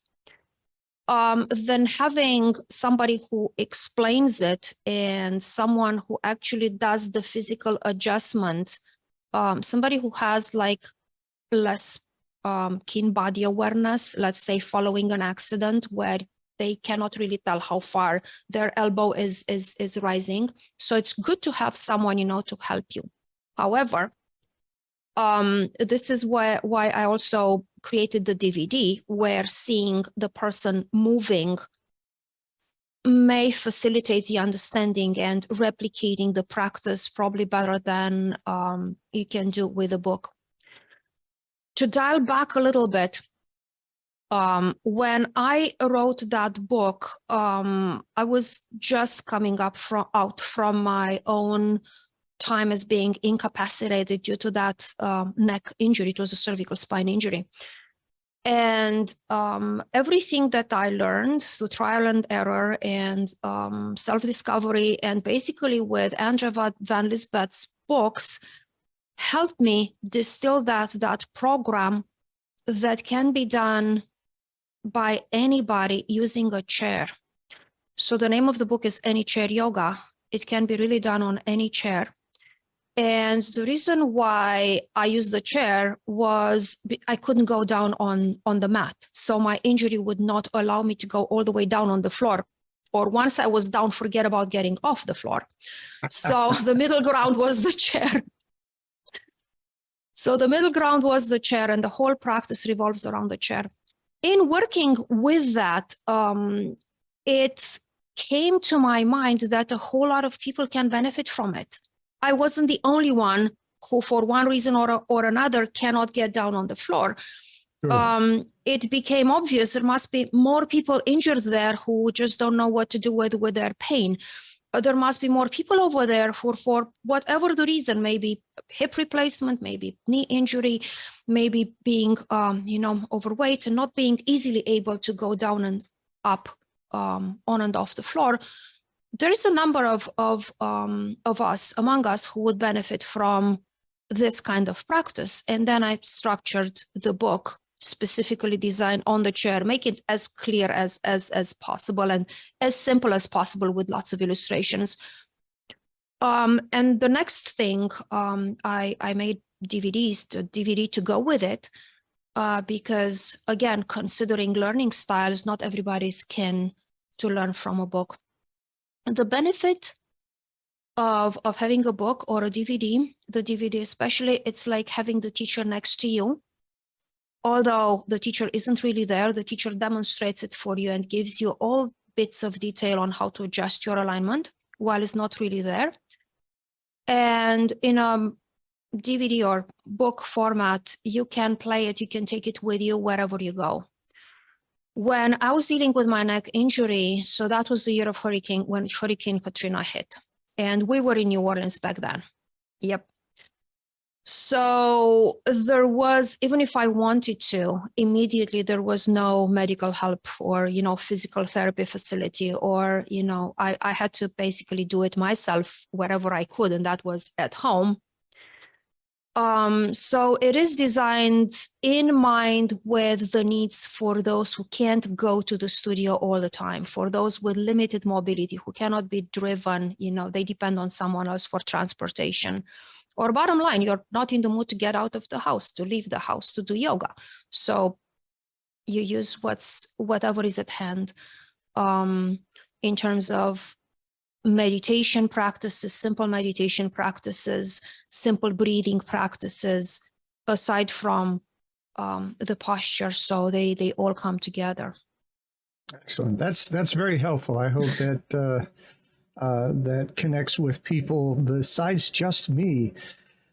then having somebody who explains it and someone who actually does the physical adjustment, somebody who has like less keen body awareness, let's say following an accident where they cannot really tell how far their elbow is rising. So it's good to have someone, to help you. However, this is why I also created the DVD, where seeing the person moving may facilitate the understanding and replicating the practice probably better than you can do with a book. To dial back a little bit, when I wrote that book, I was just coming out from my own time as being incapacitated due to that neck injury. It was a cervical spine injury. And everything that I learned through trial and error and self-discovery, and basically with Andrea Van Lisbeth's books, helped me distill that program that can be done by anybody using a chair. So the name of the book is Any Chair Yoga. It can be really done on any chair. And the reason why I used the chair was I couldn't go down on the mat. So my injury would not allow me to go all the way down on the floor. Or once I was down, forget about getting off the floor. So the middle ground was the chair. So the middle ground was the chair, and the whole practice revolves around the chair. In working with that, it came to my mind that a whole lot of people can benefit from it. I wasn't the only one who, for one reason or another, cannot get down on the floor. Sure. It became obvious there must be more people injured there who just don't know what to do with their pain. There must be more people over there who, for whatever the reason, maybe hip replacement, maybe knee injury, maybe being, overweight and not being easily able to go down and up on and off the floor. There is a number of us, among us, who would benefit from this kind of practice. And then I structured the book, specifically designed on the chair, make it as clear as possible and as simple as possible with lots of illustrations. And the next thing, I made DVDs, the DVD to go with it, because again, considering learning styles, not everybody's kin to learn from a book. The benefit of having a book or a DVD, the DVD especially, it's like having the teacher next to you. Although the teacher isn't really there, the teacher demonstrates it for you and gives you all bits of detail on how to adjust your alignment while it's not really there. And in a DVD or book format, you can play it, you can take it with you wherever you go. When I was dealing with my neck injury, so that was the year of when Hurricane Katrina hit. And we were in New Orleans back then. Yep. So there was, even if I wanted to, immediately there was no medical help or, physical therapy facility, or, I had to basically do it myself wherever I could, and that was at home. So it is designed in mind with the needs for those who can't go to the studio all the time, for those with limited mobility, who cannot be driven, they depend on someone else for transportation. Or bottom line, you're not in the mood to get out of the house, to leave the house, to do yoga. So you use whatever is at hand in terms of meditation practices, simple meditation practices, simple breathing practices, aside from the posture. So they all come together. Excellent. That's very helpful. I hope that that connects with people besides just me.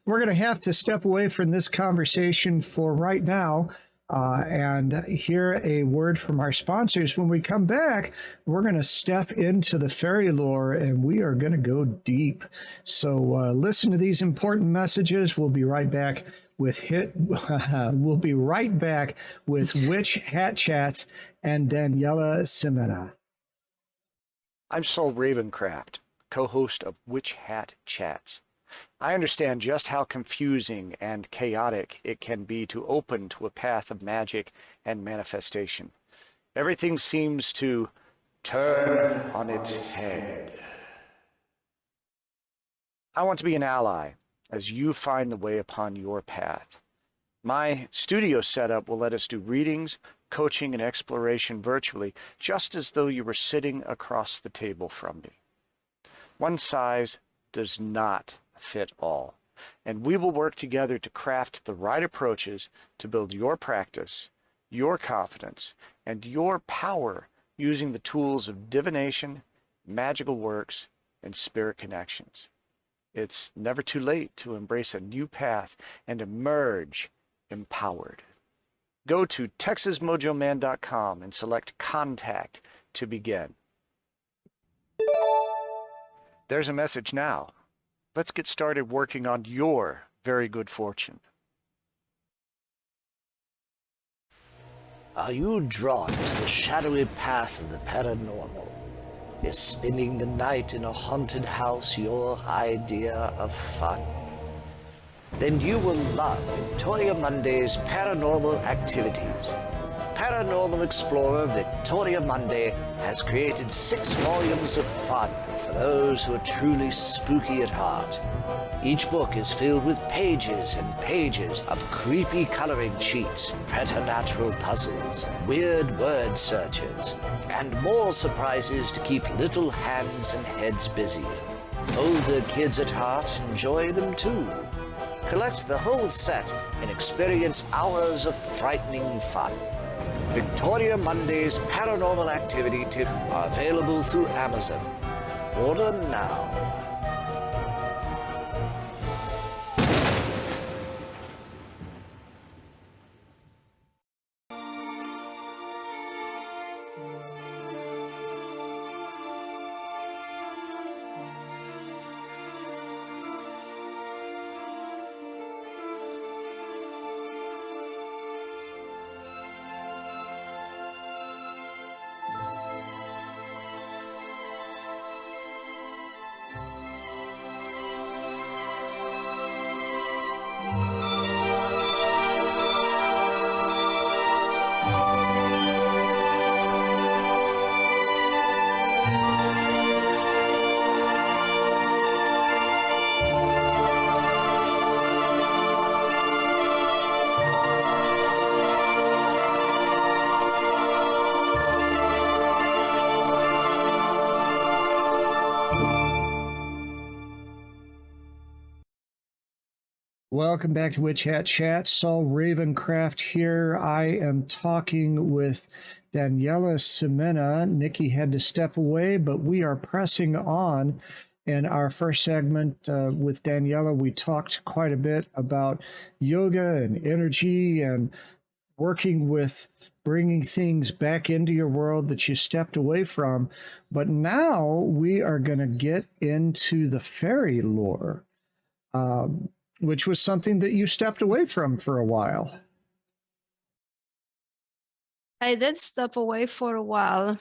We're going to have to step away from this conversation for right now and hear a word from our sponsors. When we come back, we're going to step into the fairy lore and we are going to go deep. So listen to these important messages. We'll be right back with Witch Hat Chats and Daniela Simina. I'm Saul Ravencraft, co-host of Witch Hat Chats. I understand just how confusing and chaotic it can be to open to a path of magic and manifestation. Everything seems to turn on its head. I want to be an ally as you find the way upon your path. My studio setup will let us do readings, coaching, and exploration virtually, just as though you were sitting across the table from me. One size does not fit all, and we will work together to craft the right approaches to build your practice, your confidence, and your power using the tools of divination, magical works, and spirit connections. It's never too late to embrace a new path and emerge empowered. Go to TexasMojoMan.com and select Contact to begin. There's a message now. Let's get started working on your very good fortune. Are you drawn to the shadowy path of the paranormal? Is spending the night in a haunted house your idea of fun? Then you will love Victoria Mundae's paranormal activities. paranormal explorer Victoria Mundae has created 6 volumes of fun for those who are truly spooky at heart. Each book is filled with pages and pages of creepy coloring sheets, preternatural puzzles, weird word searches, and more surprises to keep little hands and heads busy. Older kids at heart enjoy them too. Collect the whole set and experience hours of frightening fun. Victoria Mundae's Paranormal Activity Tip are available through Amazon. Order now. Welcome back to Witch Hat Chat. Saul Ravencraft here. I am talking with Daniela Simina. Nikki had to step away, but we are pressing on. In our first segment with Daniela, we talked quite a bit about yoga and energy and working with bringing things back into your world that you stepped away from. But now we are going to get into the fairy lore. Which was something that you stepped away from for a while. I did step away for a while,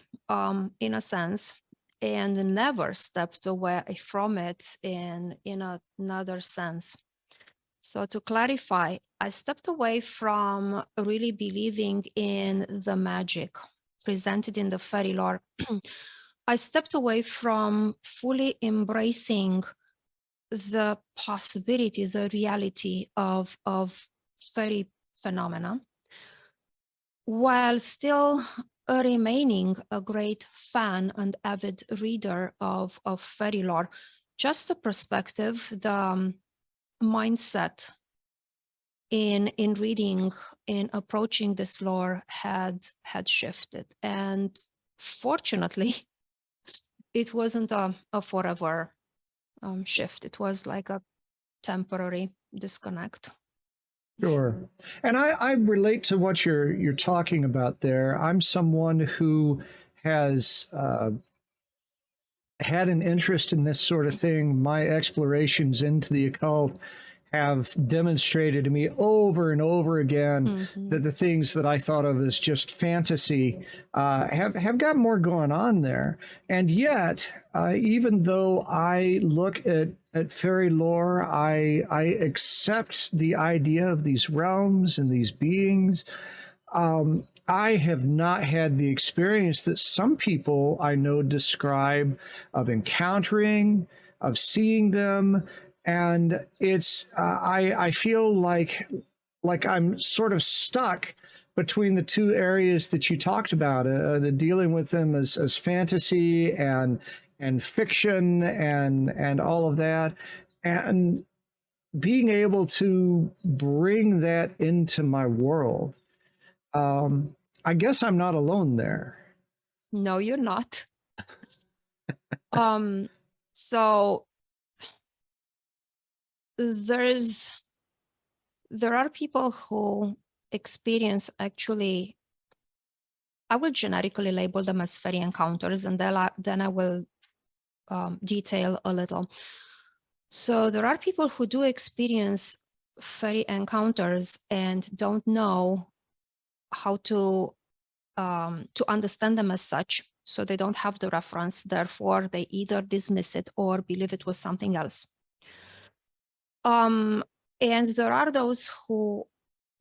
in a sense, and never stepped away from it in another sense. So to clarify, I stepped away from really believing in the magic presented in the fairy lore. I stepped away from fully embracing the possibility, the reality of fairy phenomena, while still remaining a great fan and avid reader of fairy lore. Just the perspective, the mindset in reading, in approaching this lore had shifted. And fortunately, it wasn't a forever shift. It was like a temporary disconnect. Sure. And I relate to what you're talking about there. I'm someone who has had an interest in this sort of thing. My explorations into the occult have demonstrated to me over and over again that the things that I thought of as just fantasy have got more going on there. And yet, even though I look at fairy lore, I accept the idea of these realms and these beings. I have not had the experience that some people I know describe of encountering, of seeing them. And it's I feel like I'm sort of stuck between the two areas that you talked about, dealing with them as fantasy and fiction and all of that, and being able to bring that into my world. I guess I'm not alone there. No, you're not. So there are people who experience, actually, I will generically label them as fairy encounters, and then I will detail a little. So there are people who do experience fairy encounters and don't know how to understand them as such. So they don't have the reference. Therefore, they either dismiss it or believe it was something else. And there are those who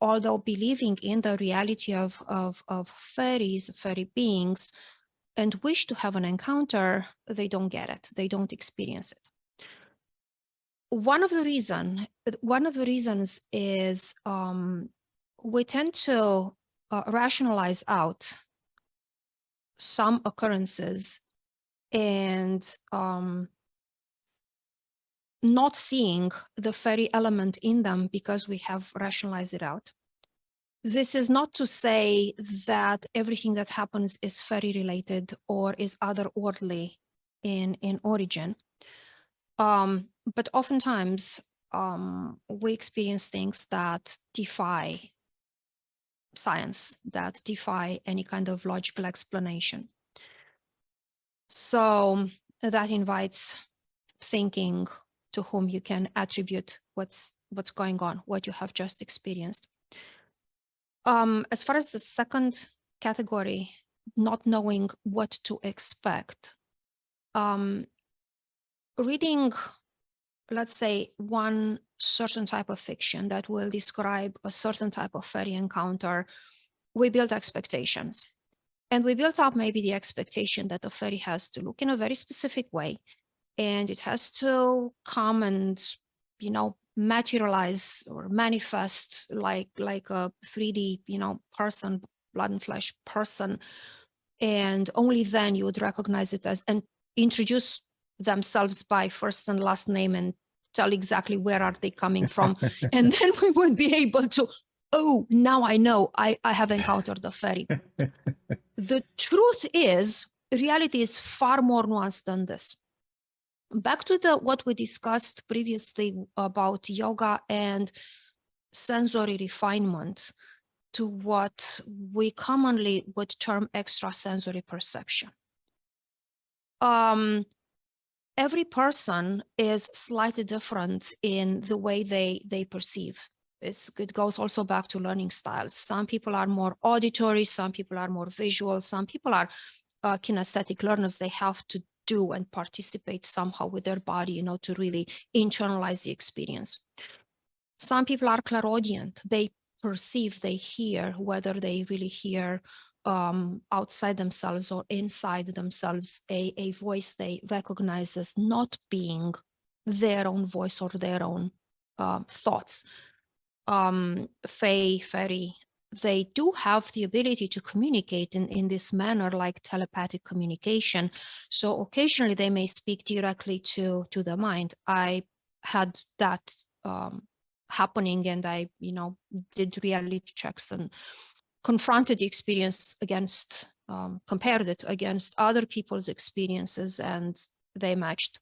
although believing in the reality of fairies, fairy beings, and wish to have an encounter, they don't get it. They don't experience it. One of the reasons is we tend to rationalize out some occurrences and not seeing the fairy element in them because we have rationalized it out. This is not to say that everything that happens is fairy related or is otherworldly in origin. But oftentimes we experience things that defy science, that defy any kind of logical explanation. So that invites thinking to whom you can attribute what's going on, what you have just experienced. As far as the second category, not knowing what to expect, reading, let's say, one certain type of fiction that will describe a certain type of fairy encounter, we build expectations. And we built up maybe the expectation that a fairy has to look in a very specific way, and it has to come and, you know, materialize or manifest like a 3D, you know, person, blood and flesh person. And only then you would recognize it as, and introduce themselves by first and last name and tell exactly where are they coming from. And then we would be able to, oh, now I know I have encountered a fairy. The truth is, reality is far more nuanced than this. Back to what we discussed previously about yoga and sensory refinement, to what we commonly would term extrasensory perception. Every person is slightly different in the way they perceive. It goes also back to learning styles. Some people are more auditory, some people are more visual, some people are kinesthetic learners. They have to do and participate somehow with their body, you know, to really internalize the experience. Some people are clairaudient. They perceive, they hear, whether they really hear outside themselves or inside themselves, a voice they recognize as not being their own voice or their own thoughts. Fairy, they do have the ability to communicate in this manner, like telepathic communication. So occasionally they may speak directly to the mind. I had that happening, and I, you know, did reality checks and confronted the experience against, compared it against other people's experiences, and they matched.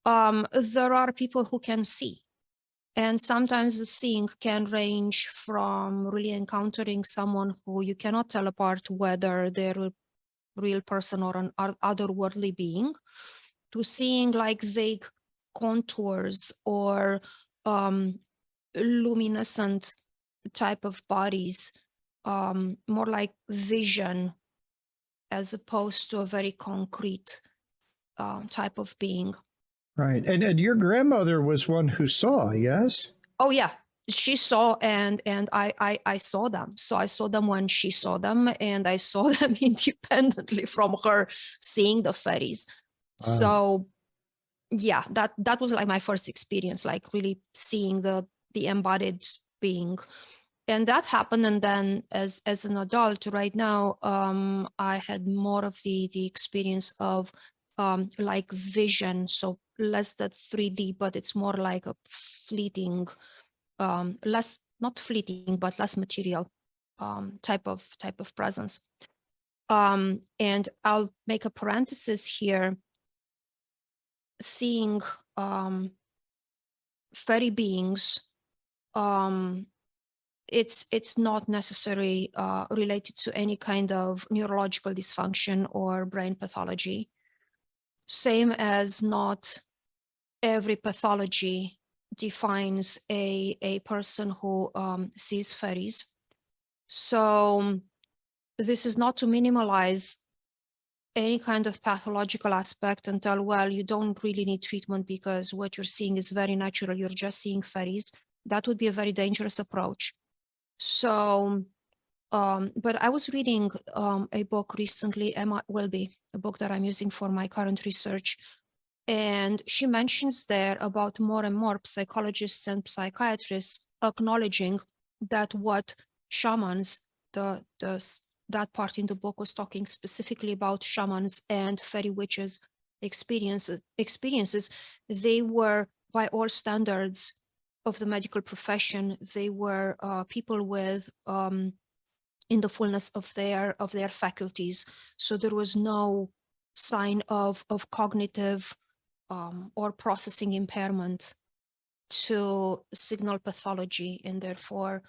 There are people who can see. And sometimes the seeing can range from really encountering someone who you cannot tell apart whether they're a real person or an otherworldly being, to seeing like vague contours or luminescent type of bodies, more like vision as opposed to a very concrete type of being. Right. And your grandmother was one who saw, yes? Oh, yeah. She saw, and I saw them. So I saw them when she saw them, and I saw them independently from her seeing the fairies. Wow. So yeah, that was like my first experience, like really seeing the embodied being. And that happened. And then as an adult right now, I had more of the experience of like vision. So less than 3D, but it's more like a fleeting, less, not fleeting, but less material type of presence. And I'll make a parenthesis here. Seeing fairy beings, it's not necessarily related to any kind of neurological dysfunction or brain pathology. Same as not every pathology defines a person who sees fairies. So this is not to minimalize any kind of pathological aspect and tell, well, you don't really need treatment because what you're seeing is very natural, you're just seeing fairies. That would be a very dangerous approach. So, but I was reading a book recently, Emma Welby, a book that I'm using for my current research. And she mentions there about more and more psychologists and psychiatrists acknowledging that what shamans, that part in the book was talking specifically about shamans and fairy witches experiences, they were, by all standards of the medical profession, they were people with in the fullness of their faculties. So there was no sign of cognitive or processing impairment to signal pathology, and therefore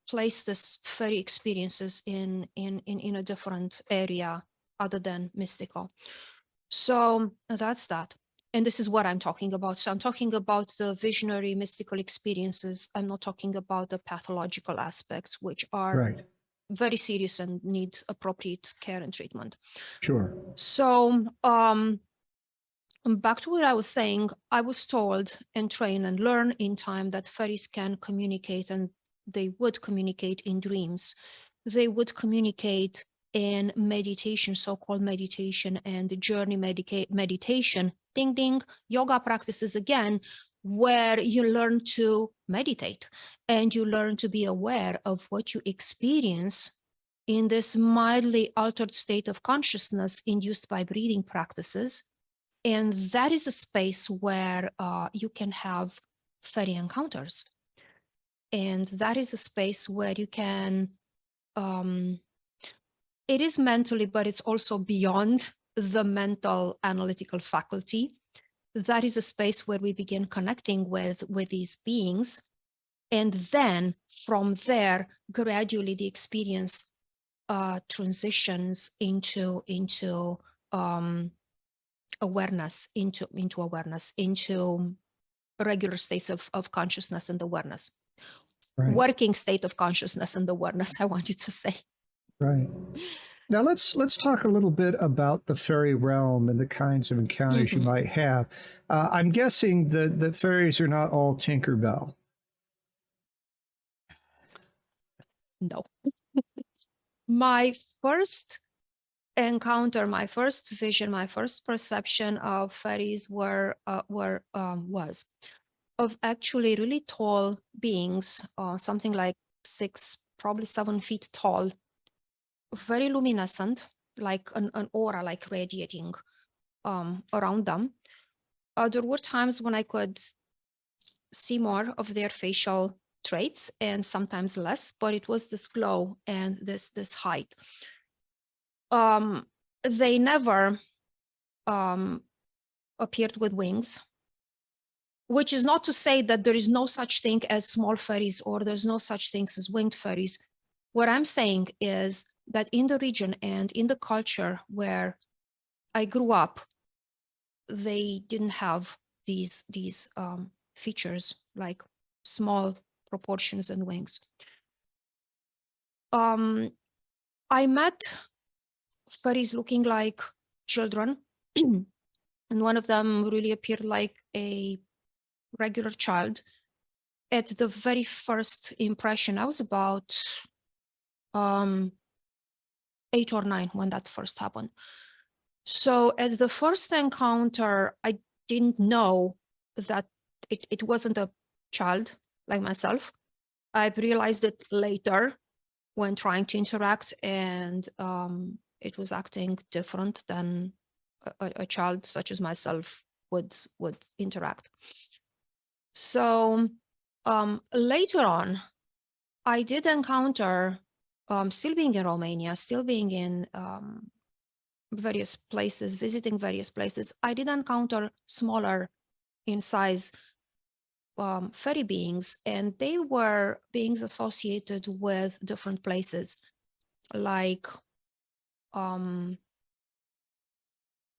place this fairy experiences in a different area other than mystical. So that's that. And this is what I'm talking about. So I'm talking about the visionary mystical experiences. I'm not talking about the pathological aspects, which are Right. very serious and need appropriate care and treatment. Sure. So back to what I was saying, I was told and trained and learned in time that fairies can communicate, and they would communicate in dreams. They would communicate in meditation, so-called meditation and journey meditation, ding, ding, yoga practices again, where you learn to meditate and you learn to be aware of what you experience in this mildly altered state of consciousness induced by breathing practices. And that is a space where you can have fairy encounters. And that is a space where you can, it is mentally, but it's also beyond the mental analytical faculty. That is a space where we begin connecting with these beings. And then from there, gradually the experience transitions into awareness, into regular states of consciousness and awareness. Right. Working state of consciousness and awareness, I wanted to say. Right. Now let's talk a little bit about the fairy realm and the kinds of encounters you might have. I'm guessing the fairies are not all Tinkerbell. No. My first encounter, my first vision, my first perception of fairies was of actually really tall beings, something like 6, probably 7 feet tall, very luminescent, like an aura, like radiating around them. There were times when I could see more of their facial traits and sometimes less, but it was this glow and this height. They never appeared with wings, which is not to say that there is no such thing as small fairies or there's no such things as winged fairies. What I'm saying is that in the region and in the culture where I grew up, they didn't have these features like small proportions and wings. I met fairies looking like children, and one of them really appeared like a regular child. At the very first impression, I was about 8 or 9 when that first happened. So at the first encounter, I didn't know that it wasn't a child like myself. I realized it later when trying to interact, and it was acting different than a child such as myself would interact. So later on, I did encounter, still being in Romania, still being in various places, visiting various places, I did encounter smaller in size fairy beings, and they were beings associated with different places, like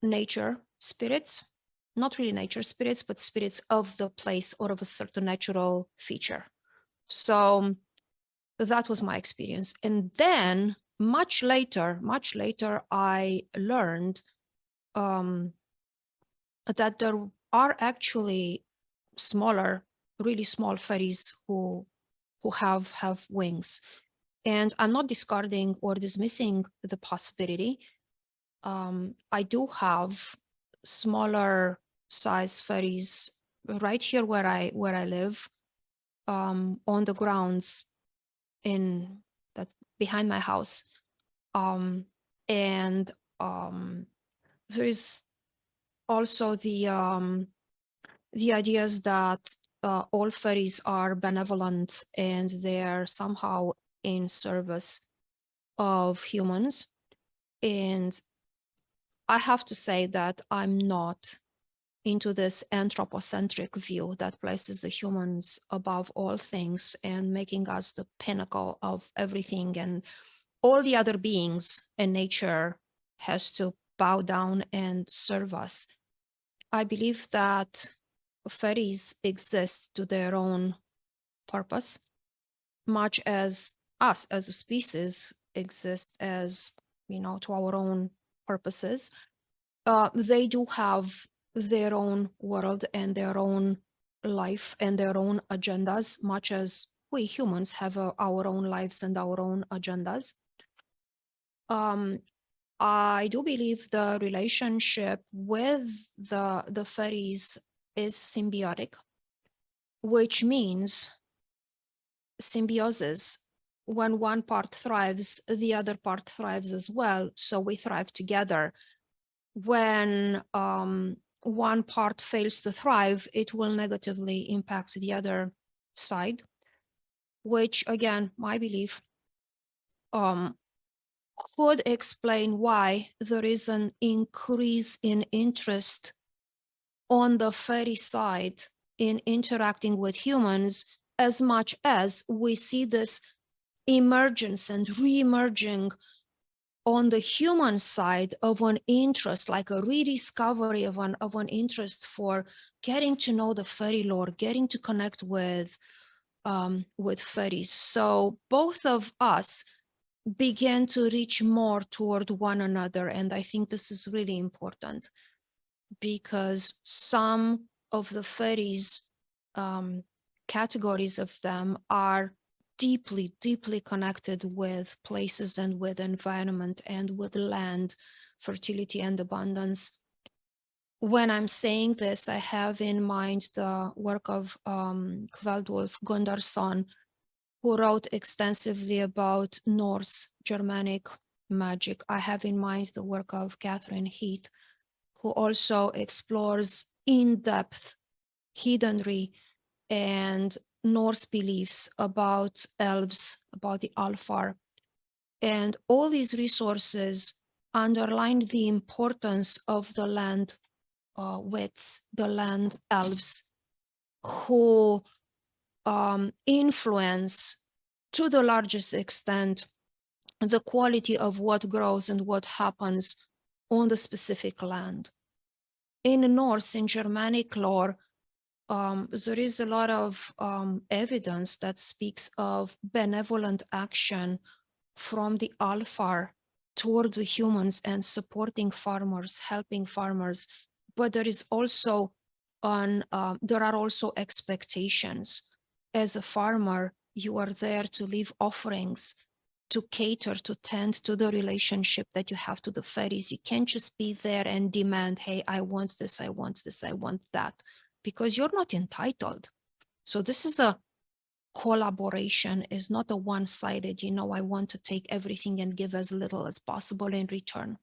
nature spirits, not really nature spirits, but spirits of the place or of a certain natural feature. So that was my experience. And then much later, I learned that there are actually smaller, really small fairies who who have wings. And I'm not discarding or dismissing the possibility. I do have smaller size fairies right here where I live, on the grounds in that behind my house. And there is also the ideas that all fairies are benevolent and they're somehow in service of humans. And I have to say that I'm not into this anthropocentric view that places the humans above all things and making us the pinnacle of everything, and all the other beings in nature has to bow down and serve us. I believe that fairies exist to their own purpose, much as us as a species exist as, to our own purposes. They do have their own world and their own life and their own agendas, much as we humans have our own lives and our own agendas. I do believe the relationship with the fairies is symbiotic, which means symbiosis. When one part thrives, the other part thrives as well. So we thrive together. When one part fails to thrive, it will negatively impact the other side, which again, my belief, could explain why there is an increase in interest on the fairy side in interacting with humans, as much as we see this emergence and re-emerging on the human side of an interest, like a rediscovery of an interest for getting to know the fairy lore, getting to connect with fairies. So both of us began to reach more toward one another. And I think this is really important because some of the fairies, categories of them are deeply, deeply connected with places and with environment and with land, fertility and abundance. When I'm saying this, I have in mind the work of Kveldwulf Gundarsson, who wrote extensively about Norse Germanic magic. I have in mind the work of Catherine Heath, who also explores in-depth heathenry and Norse beliefs about elves, about the Alfar. And all these resources underline the importance of the land wits, the land elves, who influence to the largest extent the quality of what grows and what happens on the specific land. In Norse, in Germanic lore, there is a lot of evidence that speaks of benevolent action from the Alfar toward the humans and supporting farmers, helping farmers. But there is also there are also expectations. As a farmer, you are there to leave offerings, to cater, to tend to the relationship that you have to the fairies. You can't just be there and demand, hey, I want this, I want this, I want that, because you're not entitled. So this is a collaboration, is not a one-sided, I want to take everything and give as little as possible in return.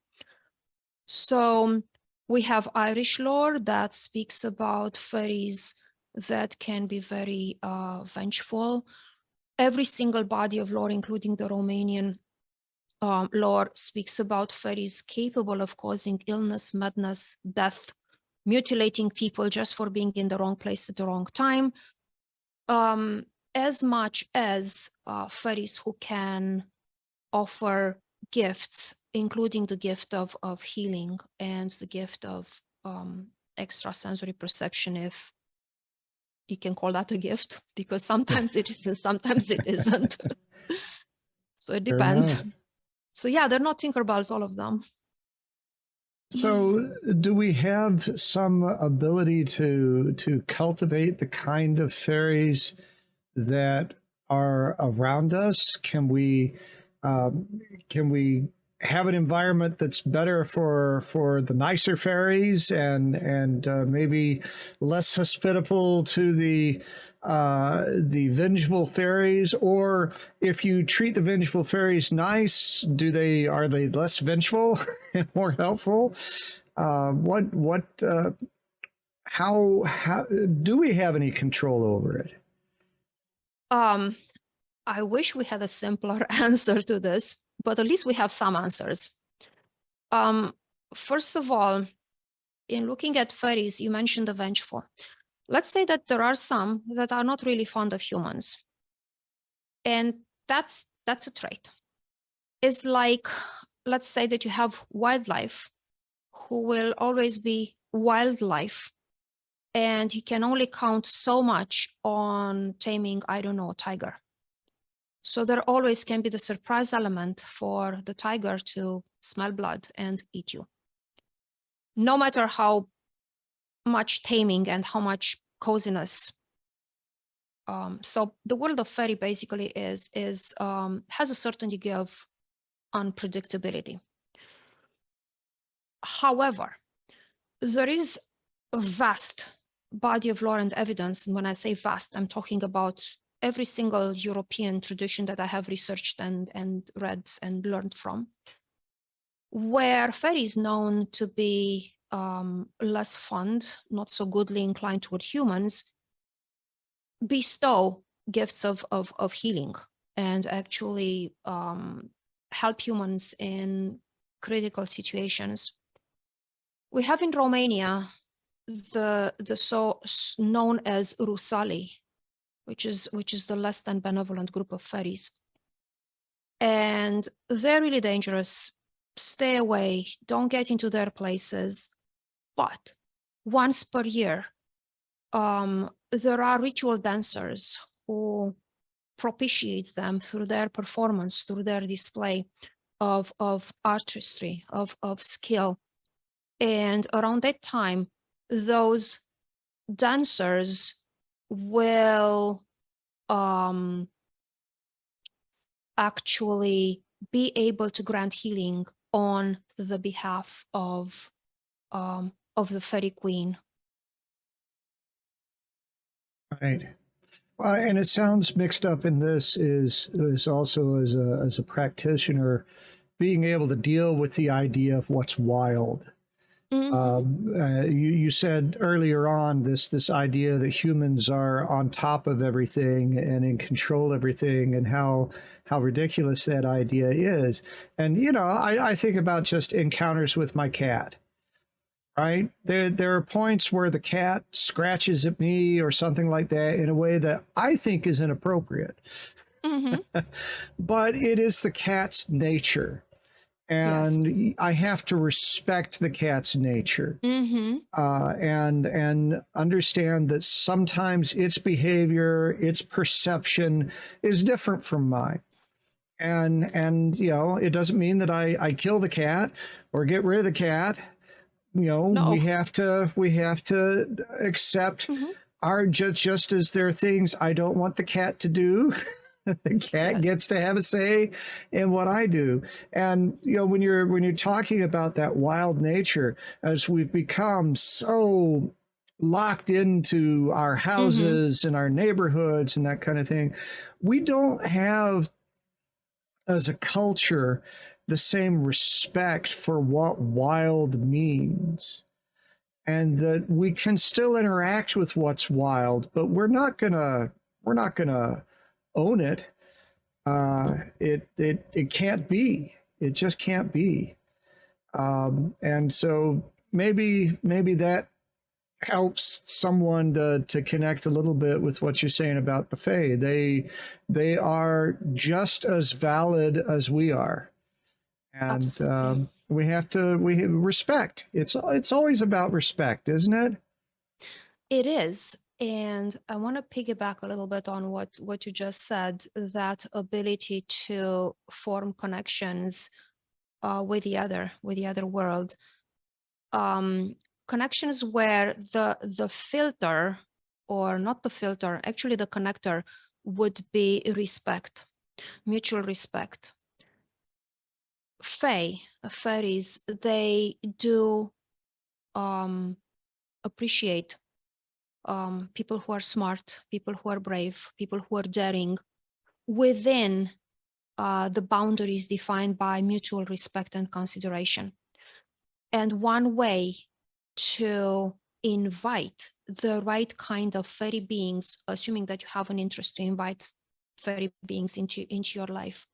So we have Irish lore that speaks about fairies that can be very vengeful. Every single body of lore, including the Romanian lore, speaks about fairies capable of causing illness, madness, death, mutilating people just for being in the wrong place at the wrong time, as much as fairies who can offer gifts, including the gift of healing and the gift of extrasensory perception, if you can call that a gift, because sometimes it is and sometimes it isn't. So it depends. So yeah, they're not Tinkerbells, all of them. So do we have some ability to cultivate the kind of fairies that are around us? Can we have an environment that's better for the nicer fairies and maybe less hospitable to the vengeful fairies? Or if you treat the vengeful fairies nice, are they less vengeful and more helpful? How do we have any control over it? I wish we had a simpler answer to this, but at least we have some answers. First of all, in looking at fairies, you mentioned the vengeful. Let's say that there are some that are not really fond of humans. And that's a trait. It's like, let's say that you have wildlife who will always be wildlife, and you can only count so much on taming, I don't know, a tiger. So there always can be the surprise element for the tiger to smell blood and eat you. No matter how much taming and how much coziness. So the world of fairy basically has a certain degree of unpredictability. However, there is a vast body of lore and evidence. And when I say vast, I'm talking about every single European tradition that I have researched and read and learned from, where fairy is known to be less fond, not so goodly inclined toward humans, bestow gifts of healing and actually help humans in critical situations. We have in Romania the so known as Rusali, which is the less than benevolent group of fairies. And they're really dangerous. Stay away, don't get into their places. But once per year, there are ritual dancers who propitiate them through their performance, through their display of artistry, of skill. And around that time, those dancers will actually be able to grant healing on the behalf of the fairy queen. Right. And it sounds mixed up in this is also as a practitioner being able to deal with the idea of what's wild. Mm-hmm. You said earlier on this idea that humans are on top of everything and in control of everything, and how ridiculous that idea is. And I think about just encounters with my cat. Right? There are points where the cat scratches at me or something like that in a way that I think is inappropriate. Mm-hmm. But it is the cat's nature. And yes, I have to respect the cat's nature. Mm-hmm. And understand that sometimes its behavior, its perception is different from mine. And it doesn't mean that I kill the cat or get rid of the cat. No. we have to accept mm-hmm. our just as there are things I don't want the cat to do. The cat yes. gets to have a say in what I do. And when you're talking about that wild nature, as we've become so locked into our houses mm-hmm. and our neighborhoods and that kind of thing, we don't have, as a culture, the same respect for what wild means, and that we can still interact with what's wild, but we're not gonna own it. It can't be. It just can't be. And so maybe that helps someone to connect a little bit with what you're saying about the Fae. They are just as valid as we are. And we have respect. It's always about respect, isn't it? It is. And I want to piggyback a little bit on what you just said, that ability to form connections with the other world. Connections where the filter, or not the filter, actually the connector, would be respect, mutual respect. Fairies, they do appreciate people who are smart, people who are brave, people who are daring, within the boundaries defined by mutual respect and consideration. And one way to invite the right kind of fairy beings, assuming that you have an interest to invite fairy beings into your life,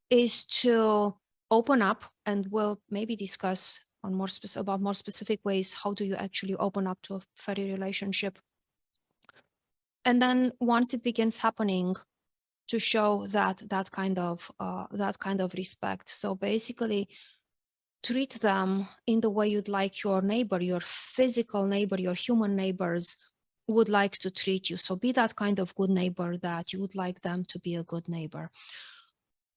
is to open up, and we'll maybe discuss on more specific ways. How do you actually open up to a fairy relationship? And then once it begins happening, to show that kind of respect. So basically, treat them in the way you'd like your neighbor, your physical neighbor, your human neighbors would like to treat you. So be that kind of good neighbor that you would like them to be a good neighbor.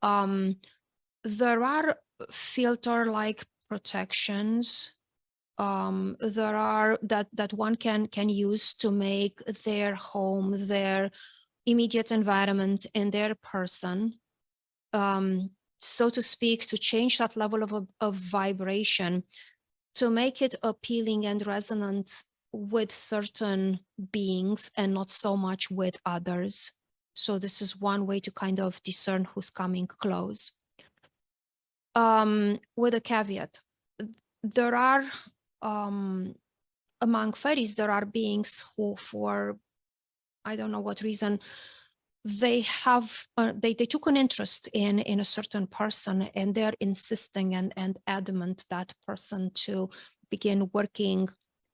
There are filter-like protections there are that one can use to make their home, their immediate environment, and their person, so to speak, to change that level of vibration, to make it appealing and resonant with certain beings and not so much with others. So this is one way to kind of discern who's coming close. With a caveat, there are, among fairies, there are beings who, for I don't know what reason, they have they took an interest in a certain person, and they're insisting and adamant that person to begin working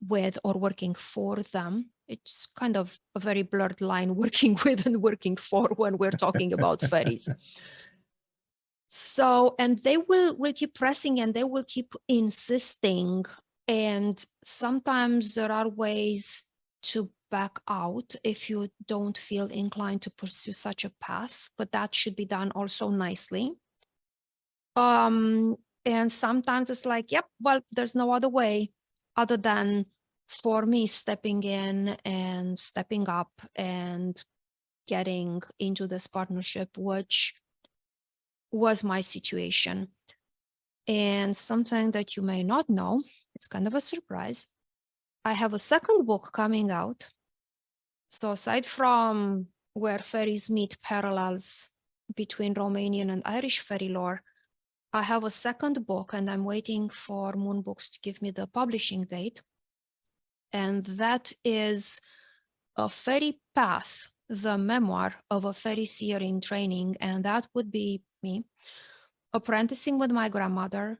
with or working for them. It's kind of a very blurred line, working with and working for, when we're talking about fairies. So, and they will keep pressing, and they will keep insisting. And sometimes there are ways to back out if you don't feel inclined to pursue such a path, but that should be done also nicely. And sometimes it's like, yep, well, there's no other way other than for me stepping in and stepping up and getting into this partnership, which was my situation. And something that you may not know, it's kind of a surprise, I have a second book coming out. So aside from Where Fairies Meet, parallels between Romanian and Irish fairy lore, I have a second book, and I'm waiting for Moon Books to give me the publishing date. And that is A Fairy Path, the memoir of a fairy seer in training. And that would be me apprenticing with my grandmother,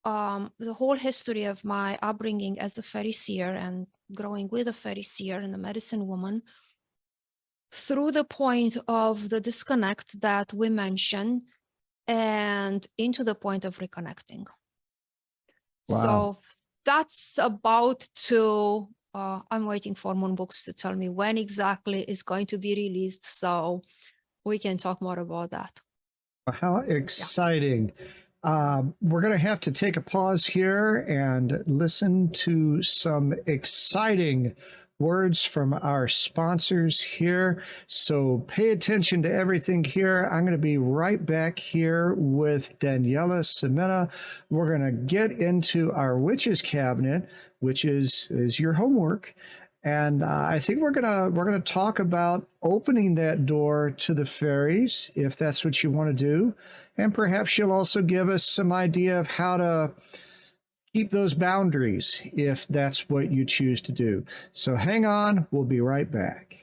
the whole history of my upbringing as a fairy seer and growing with a fairy seer and a medicine woman, through the point of the disconnect that we mentioned and into the point of reconnecting. Wow. So that's about to, I'm waiting for Moon Books to tell me when exactly it's going to be released, so we can talk more about that. How exciting. Yeah. We're going to have to take a pause here and listen to some exciting words from our sponsors here. So pay attention to everything here. I'm going to be right back here with Daniela Simina. We're going to get into our witches cabinet, which is your homework. And I think we're gonna talk about opening that door to the fairies, if that's what you want to do. And perhaps she'll also give us some idea of how to keep those boundaries, if that's what you choose to do. So hang on, we'll be right back.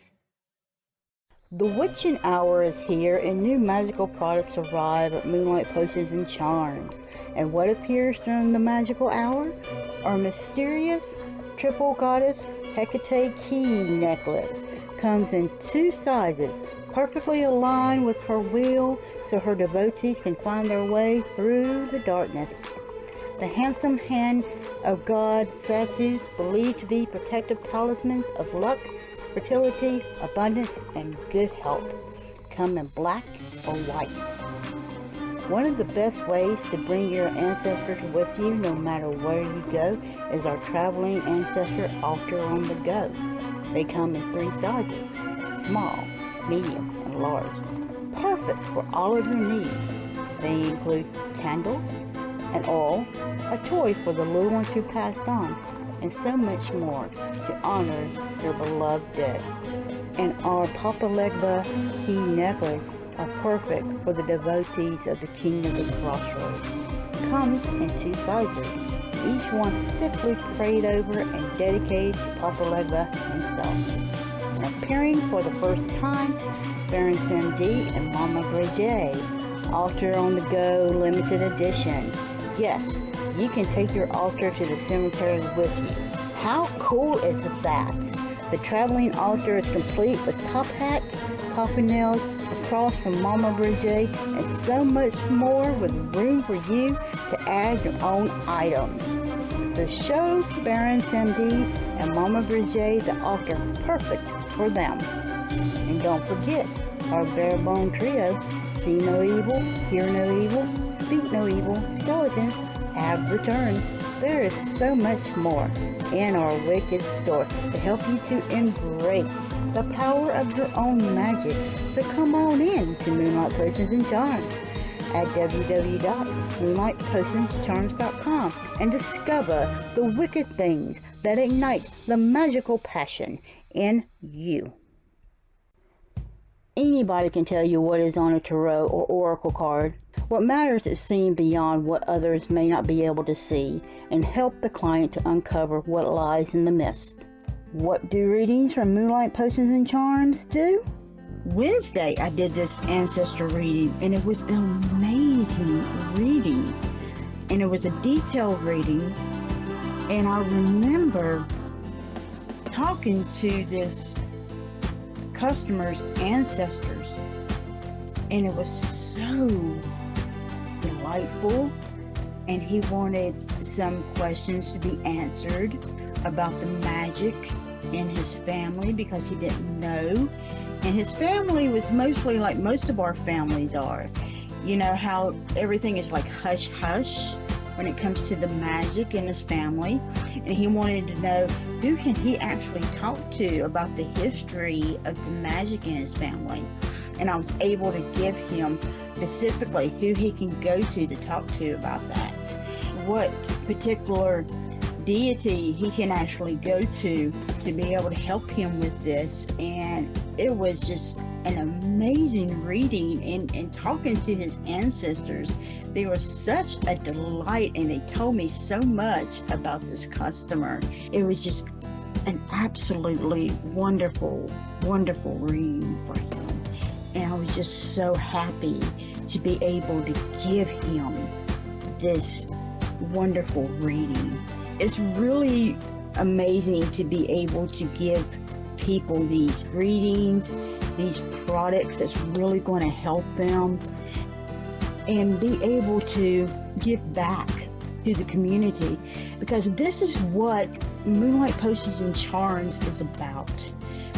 The Witching Hour is here, and new magical products arrive at Moonlight Potions and Charms. And what appears during the magical hour? Our mysterious triple goddess Hecate key necklace comes in 2 sizes, perfectly aligned with her wheel, so her devotees can find their way through the darkness. The handsome hand of God statues, believed to be protective talismans of luck, fertility, abundance, and good health, come in black or white. One of the best ways to bring your ancestors with you, no matter where you go, is our traveling ancestor altar on the go. They come in 3 sizes, small, medium, and large. Perfect for all of your needs. They include candles, an oil, a toy for the little ones who passed on, and so much more to honor your beloved dead. And our Papa Legba key necklace are perfect for the devotees of the King of the Crossroads. Comes in 2 sizes, each one specifically prayed over and dedicated to Papa Legba himself. And appearing for the first time, Baron Sam D and Mama Bridget, Altar on the Go limited edition. Yes, you can take your altar to the cemetery with you. How cool is that? The traveling altar is complete with top hats, coffin nails, a cross from Mama Bridget, and so much more with room for you to add your own items. So show Baron Sandy and Mama Bridget the altar perfect for them. And don't forget, our barebone trio, See No Evil, Hear No Evil, Speak No Evil skeletons have returned. There is so much more in our Wicked store to help you to embrace the power of your own magic. So come on in to Moonlight Potions and Charms at www.moonlightpotionscharms.com and discover the wicked things that ignite the magical passion in you. Anybody can tell you what is on a tarot or oracle card. What matters is seeing beyond what others may not be able to see and help the client to uncover what lies in the mist. What do readings from Moonlight Potions and Charms do? Wednesday I did this ancestor reading and it was an amazing reading. And it was a detailed reading. And I remember talking to this customer's ancestors, and it was so delightful, and he wanted some questions to be answered about the magic in his family because he didn't know, and his family was mostly like most of our families are. You know how everything is like hush hush when it comes to the magic in his family, and he wanted to know who can he actually talk to about the history of the magic in his family. And I was able to give him specifically who he can go to talk to about that, what particular deity he can actually go to be able to help him with this. And it was just an amazing reading, and talking to his ancestors, they were such a delight, and they told me so much about this customer. It was just an absolutely wonderful, wonderful reading for him. And I was just so happy to be able to give him this wonderful reading. It's really amazing to be able to give people these readings, these products that's really going to help them, and be able to give back to the community, because this is what Moonlight Potions and Charms is about.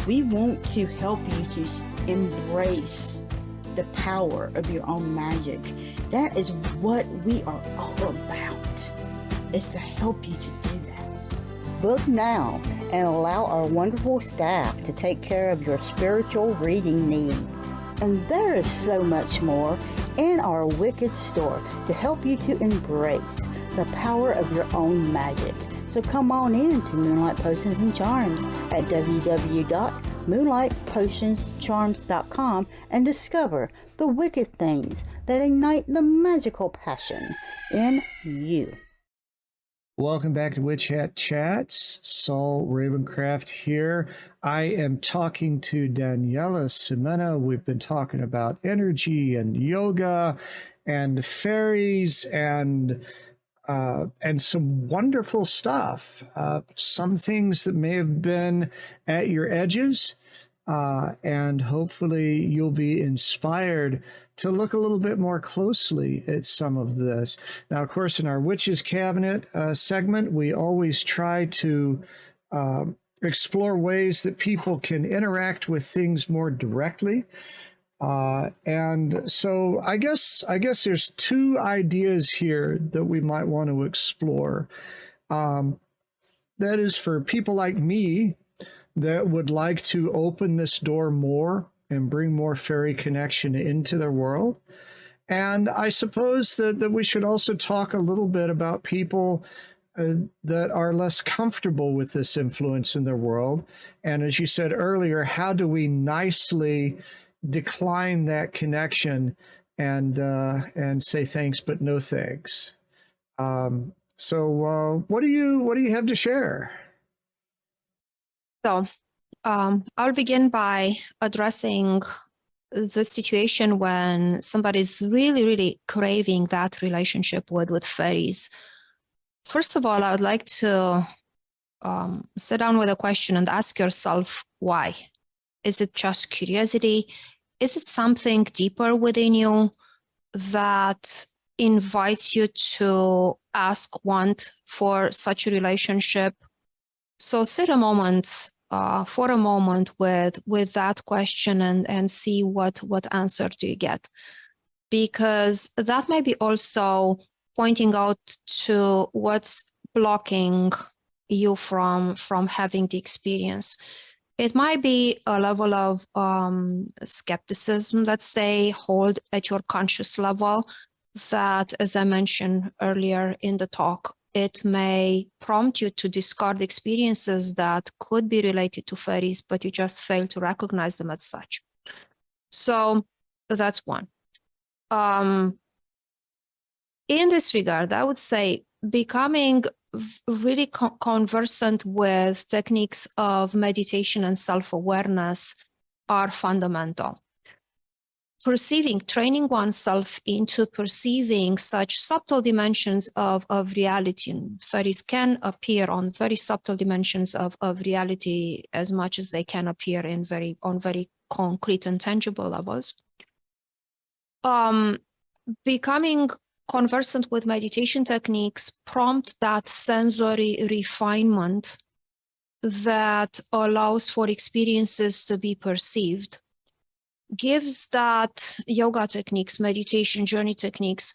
We want to help you to embrace the power of your own magic. That is what we are all about. It's to help you to do that. Book now and allow our wonderful staff to take care of your spiritual reading needs. And there is so much more in our Wicked store to help you to embrace the power of your own magic. So come on in to Moonlight Potions and Charms at www.moonlightpotionscharms.com and discover the wicked things that ignite the magical passion in you. Welcome back to Witch Hat Chats. Saul Ravencraft here. I am talking to Daniela Simina. We've been talking about energy and yoga and fairies and some wonderful stuff. Some things that may have been at your edges, and hopefully you'll be inspired to look a little bit more closely at some of this. Now, of course, in our Witches Cabinet segment, we always try to explore ways that people can interact with things more directly. And so I guess there's two ideas here that we might want to explore. That is for people like me that would like to open this door more and bring more fairy connection into their world. And I suppose that we should also talk a little bit about people that are less comfortable with this influence in their world. And as you said earlier, how do we nicely decline that connection and say thanks but no thanks? So what do you have to share? So I'll begin by addressing the situation when somebody's really, really craving that relationship with fairies. First of all, I would like to sit down with a question and ask yourself, why? Is it just curiosity? Is it something deeper within you that invites you to want for such a relationship? So sit for a moment with that question and see what answer do you get, because that may be also pointing out to what's blocking you from having the experience. It might be a level of skepticism, let's say, hold at your conscious level that, as I mentioned earlier in the talk, it may prompt you to discard experiences that could be related to fairies, but you just fail to recognize them as such. So that's one. In this regard, I would say becoming really conversant with techniques of meditation and self-awareness are fundamental. Training oneself into perceiving such subtle dimensions of reality. And fairies can appear on very subtle dimensions of reality as much as they can appear on very concrete and tangible levels. Becoming conversant with meditation techniques prompt that sensory refinement that allows for experiences to be perceived, gives that yoga techniques, meditation, journey techniques,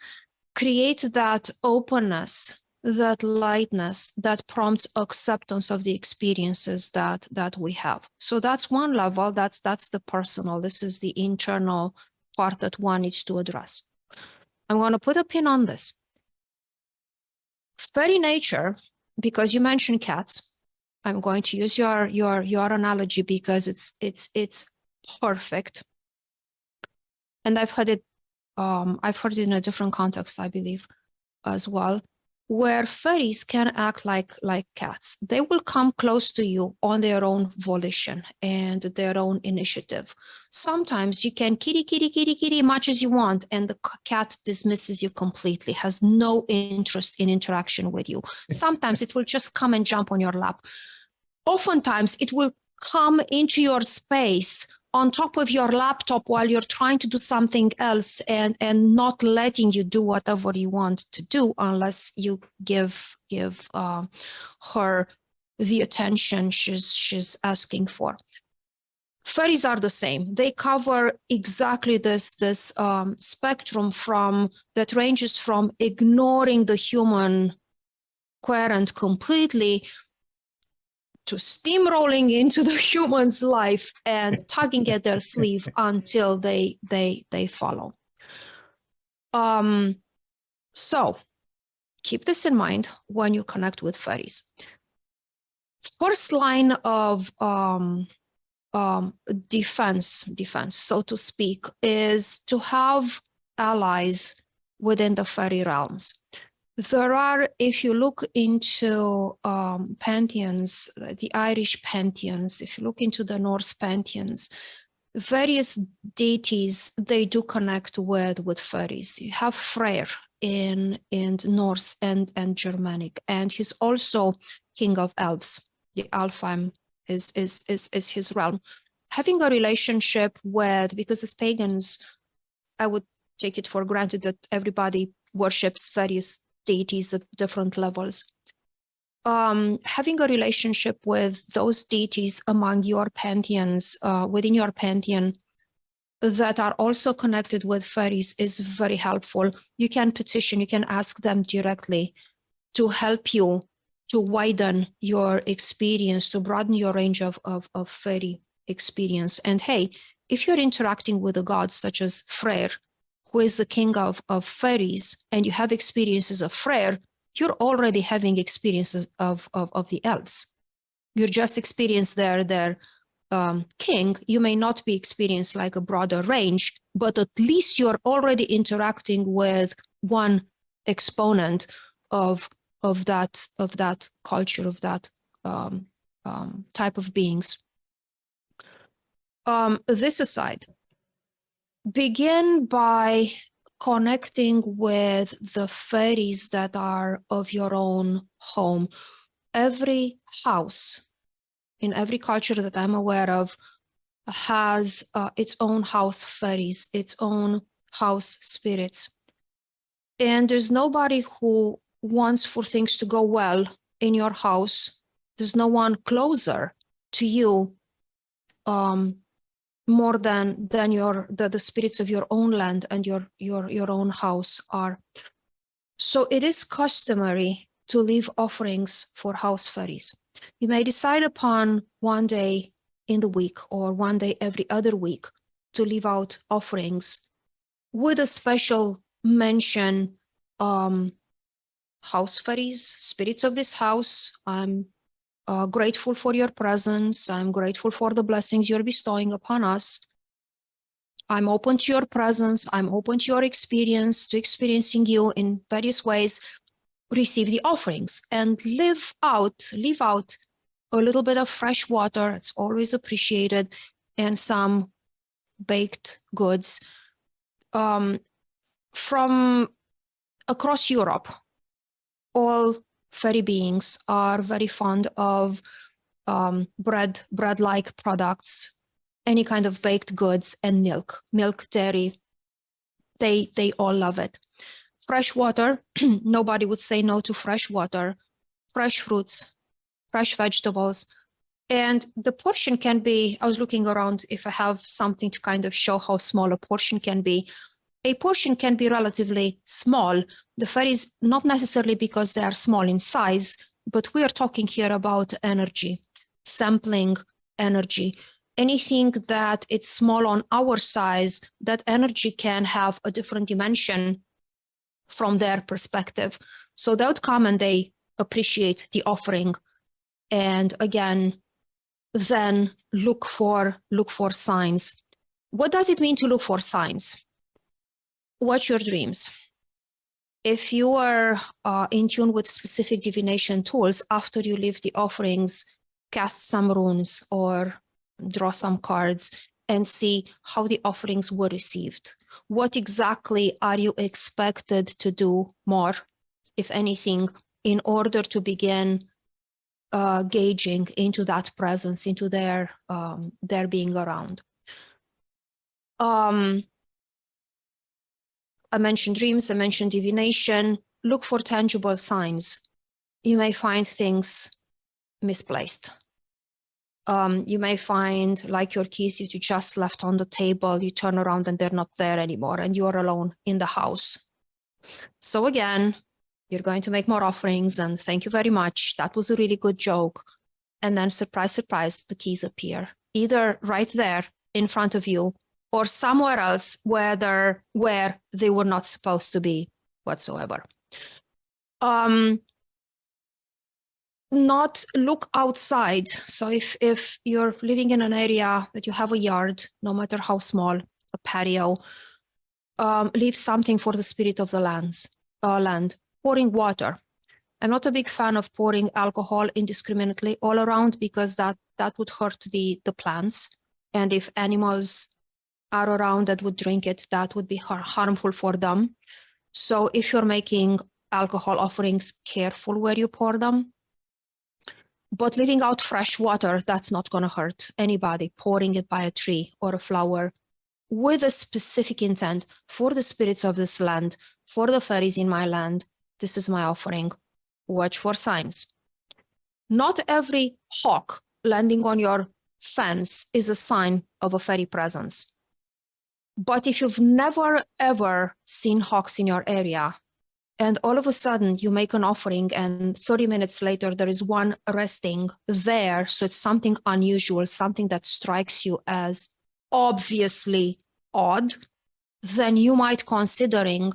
create that openness, that lightness that prompts acceptance of the experiences that we have. So that's one level, that's the personal, this is the internal part that one needs to address. I'm going to put a pin on this. Fairy nature, because you mentioned cats, I'm going to use your analogy because it's perfect. And I've heard it in a different context, I believe, as well, where fairies can act like cats. They will come close to you on their own volition and their own initiative. Sometimes you can kitty much as you want, and the cat dismisses you completely, has no interest in interaction with you. Sometimes it will just come and jump on your lap. Oftentimes it will come into your space on top of your laptop while you're trying to do something else and not letting you do whatever you want to do unless you give her the attention she's asking for. Fairies are the same. They cover exactly this spectrum that ranges from ignoring the human querent completely to steamrolling into the human's life and tugging at their sleeve until they follow. So keep this in mind when you connect with fairies. First line of defense, so to speak, is to have allies within the fairy realms. There are, if you look into pantheons, the Irish pantheons, if you look into the Norse pantheons, various deities, they do connect with fairies. You have Freyr in Norse and Germanic, and he's also king of elves. The Alfheim is his realm. Having a relationship with, because as pagans, I would take it for granted that everybody worships various deities at different levels. Having a relationship with those deities among your pantheons, within your pantheon, that are also connected with fairies is very helpful. You can petition, you can ask them directly to help you to widen your experience, to broaden your range of fairy experience. And hey, if you're interacting with a god such as Freyr, who is the king of fairies, and you have experiences of Freyr, you're already having experiences of the elves. You're just experienced their king. You may not be experienced like a broader range, but at least you're already interacting with one exponent of that culture, of that type of beings. This aside, begin by connecting with the fairies that are of your own home. Every house in every culture that I'm aware of has its own house fairies, its own house spirits. And there's nobody who wants for things to go well in your house. There's no one closer to you more than the spirits of your own land and your own house are. So it is customary to leave offerings for house fairies. You may decide upon one day in the week or one day every other week to leave out offerings with a special mention, house fairies, spirits of this house. I'm grateful for your presence. I'm grateful for the blessings you're bestowing upon us. I'm open to your presence. I'm open to your experience, to experiencing you in various ways. Receive the offerings and leave out a little bit of fresh water. It's always appreciated, and some baked goods from across Europe. All fairy beings are very fond of bread-like products, any kind of baked goods, and milk, dairy. They all love it. Fresh water, nobody would say no to fresh water, fresh fruits, fresh vegetables. And the portion can be, I was looking around if I have something to kind of show how small a portion can be. A portion can be relatively small. The fairies, not necessarily because they are small in size, but we are talking here about energy, sampling energy. Anything that it's small on our size, that energy can have a different dimension from their perspective. So they would come and they appreciate the offering. And again, then look for signs. What does it mean to look for signs? Watch your dreams. If you are in tune with specific divination tools, after you leave the offerings, cast some runes or draw some cards and see how the offerings were received. What exactly are you expected to do more, if anything, in order to begin gauging into that presence, into their being around? I mentioned dreams, I mentioned divination. Look for tangible signs. You may find things misplaced. You may find, like your keys you just left on the table, you turn around and they're not there anymore and you're alone in the house. So again, you're going to make more offerings and thank you very much. That was a really good joke. And then surprise, surprise, the keys appear either right there in front of you or somewhere else where they were not supposed to be whatsoever. Not look outside. So if you're living in an area that you have a yard, no matter how small, a patio, leave something for the spirit of the land. Pouring water. I'm not a big fan of pouring alcohol indiscriminately all around because that would hurt the plants. And if animals are around that would drink it, that would be harmful for them. So if you're making alcohol offerings, careful where you pour them. But leaving out fresh water, that's not going to hurt anybody. Pouring it by a tree or a flower with a specific intent for the spirits of this land, for the fairies in my land. This is my offering. Watch for signs. Not every hawk landing on your fence is a sign of a fairy presence. But if you've never, ever seen hawks in your area, and all of a sudden you make an offering and 30 minutes later there is one resting there, so it's something unusual, something that strikes you as obviously odd, then you might considering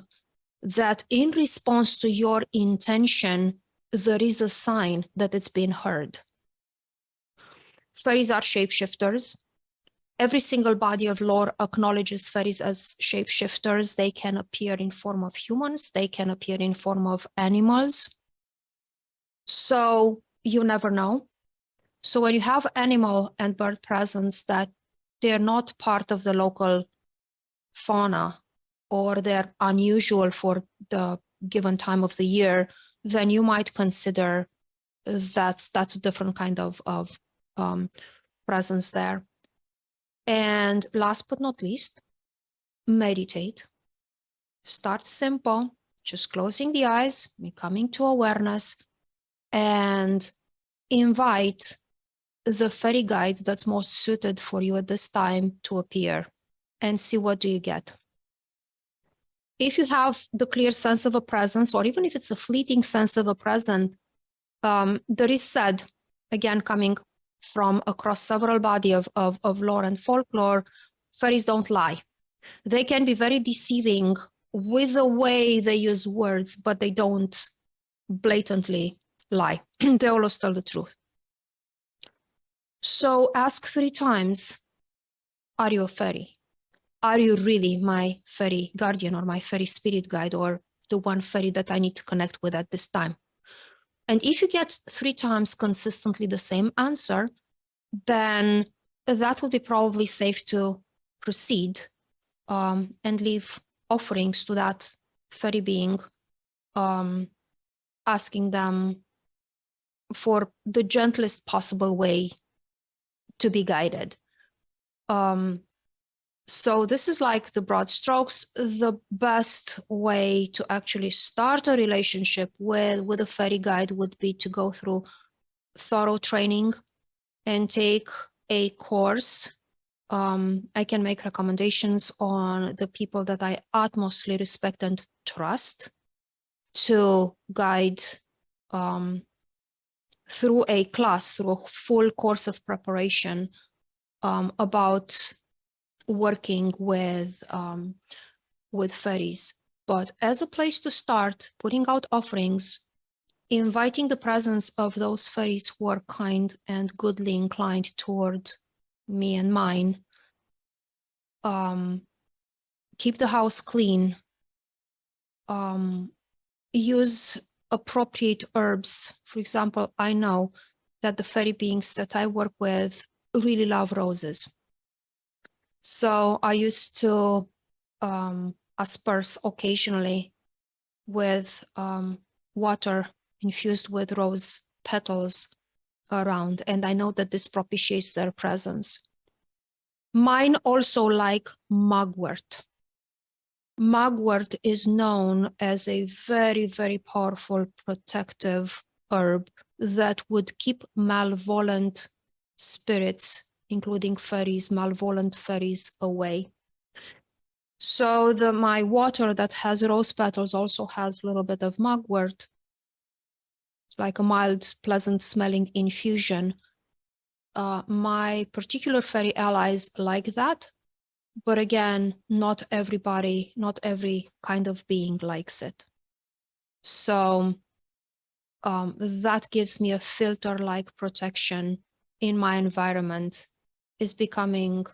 that in response to your intention, there is a sign that it's been heard. Fairies are shapeshifters. Every single body of lore acknowledges fairies as shapeshifters. They can appear in form of humans. They can appear in form of animals. So you never know. So when you have animal and bird presence that they're not part of the local fauna or they're unusual for the given time of the year, then you might consider that's a different kind of presence there. And last but not least, meditate. Start simple, just closing the eyes, coming to awareness, and invite the fairy guide that's most suited for you at this time to appear, and see what do you get. If you have the clear sense of a presence, or even if it's a fleeting sense of a presence, there is said, again, coming from across several body of lore and folklore, fairies don't lie. They can be very deceiving with the way they use words, but they don't blatantly lie. They always tell the truth. So ask 3 times, are you a fairy? Are you really my fairy guardian or my fairy spirit guide, or the one fairy that I need to connect with at this time? And if you get 3 times consistently the same answer, then that would be probably safe to proceed and leave offerings to that fairy being, asking them for the gentlest possible way to be guided. So this is like the broad strokes. The best way to actually start a relationship with a fairy guide would be to go through thorough training and take a course. I can make recommendations on the people that I utmostly respect and trust to guide through a class, through a full course of preparation about working with fairies. But as a place to start, putting out offerings, inviting the presence of those fairies who are kind and goodly inclined toward me and mine. Keep the house clean. Use appropriate herbs. For example, I know that the fairy beings that I work with really love roses. So I used to asperse occasionally with water infused with rose petals around, and I know that this propitiates their presence. Mine also like mugwort. Mugwort is known as a very, very powerful protective herb that would keep malevolent spirits, including fairies, malevolent fairies, away. So my water that has rose petals also has a little bit of mugwort. It's like a mild, pleasant smelling infusion. My particular fairy allies like that, but again, not everybody, not every kind of being likes it. So that gives me a filter-like protection in my environment, is becoming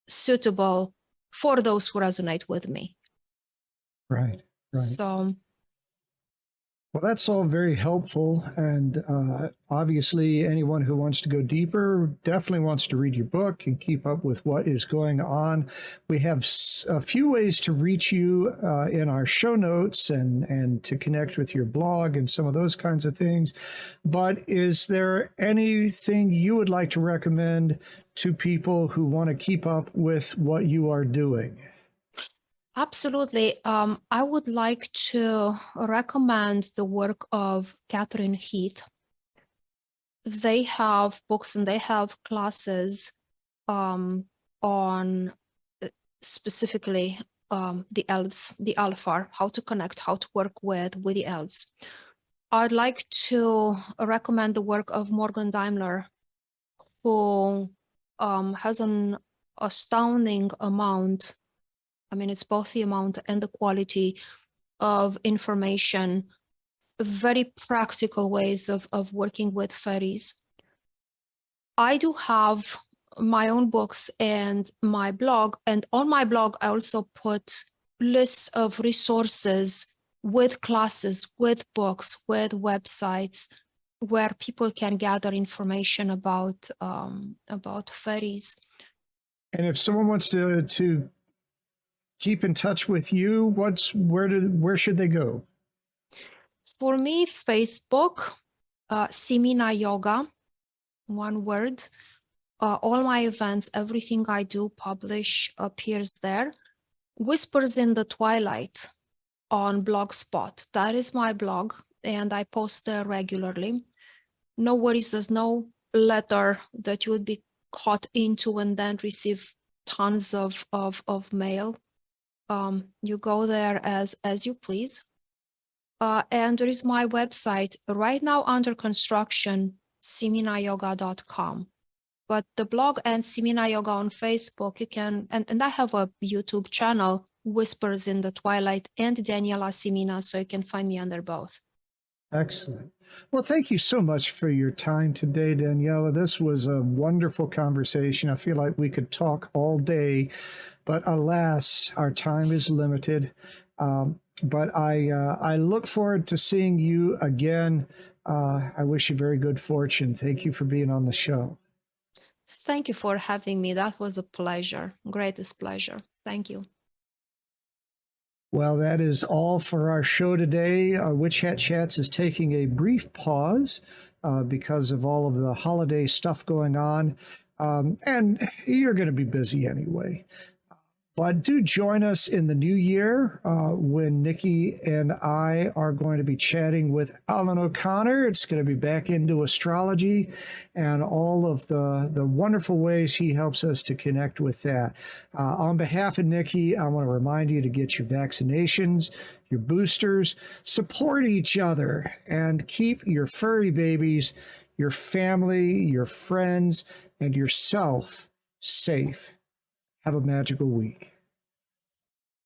suitable for those who resonate with me. Right. So, well, that's all very helpful. And obviously, anyone who wants to go deeper definitely wants to read your book and keep up with what is going on. We have a few ways to reach you in our show notes and to connect with your blog and some of those kinds of things. But is there anything you would like to recommend to people who want to keep up with what you are doing? absolutely. I would like to recommend the work of Catherine Heath. They have books and they have classes on specifically the elves, the Alfar, how to connect, how to work with the elves. I'd like to recommend the work of Morgan Daimler, who has an astounding amount. I mean, it's both the amount and the quality of information, very practical ways of working with fairies. I do have my own books and my blog, and on my blog, I also put lists of resources with classes, with books, with websites, where people can gather information about fairies. And if someone wants to keep in touch with you, where should they go? For me, Facebook, Simina Yoga, one word. All my events, everything I do publish appears there. Whispers in the Twilight on Blogspot. That is my blog, and I post there regularly. No worries, there's no letter that you would be caught into and then receive tons of mail. You go there as you please. And there is my website right now under construction, siminayoga.com. But the blog and Simina Yoga on Facebook, you can, and I have a YouTube channel, Whispers in the Twilight, and Daniela Simina, so you can find me under both. Excellent. Well, thank you so much for your time today, Daniela. This was a wonderful conversation. I feel like we could talk all day, but alas, our time is limited. But I look forward to seeing you again. I wish you very good fortune. Thank you for being on the show. Thank you for having me. That was a pleasure, greatest pleasure. Thank you. Well, that is all for our show today. Witch Hat Chats is taking a brief pause because of all of the holiday stuff going on. And you're going to be busy anyway. But do join us in the new year when Nikki and I are going to be chatting with Alan O'Connor. It's going to be back into astrology and all of the wonderful ways he helps us to connect with that. On behalf of Nikki, I want to remind you to get your vaccinations, your boosters, support each other, and keep your furry babies, your family, your friends, and yourself safe. Have a magical week.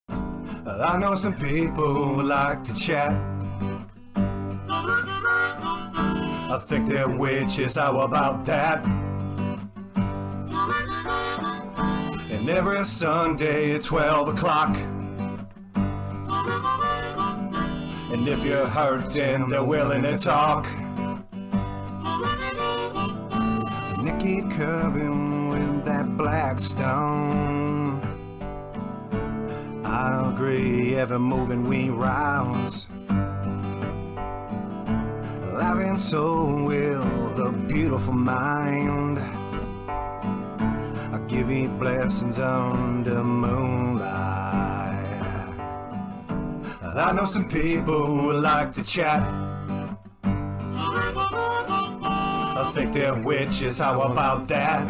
I know some people who like to chat. I think they're witches, how about that? And every Sunday at 12 o'clock. And if you're hurting, they're willing to talk. Nikki Kirby with that black stone. I agree, Evermoving We Rise. Life and soul will the beautiful mind. I give you blessings under moonlight. I know some people who like to chat. I think they're witches, how about that?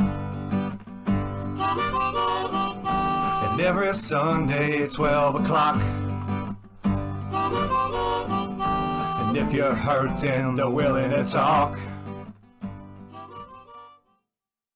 And every Sunday at 12 o'clock. And if you're hurting, they're willing to talk.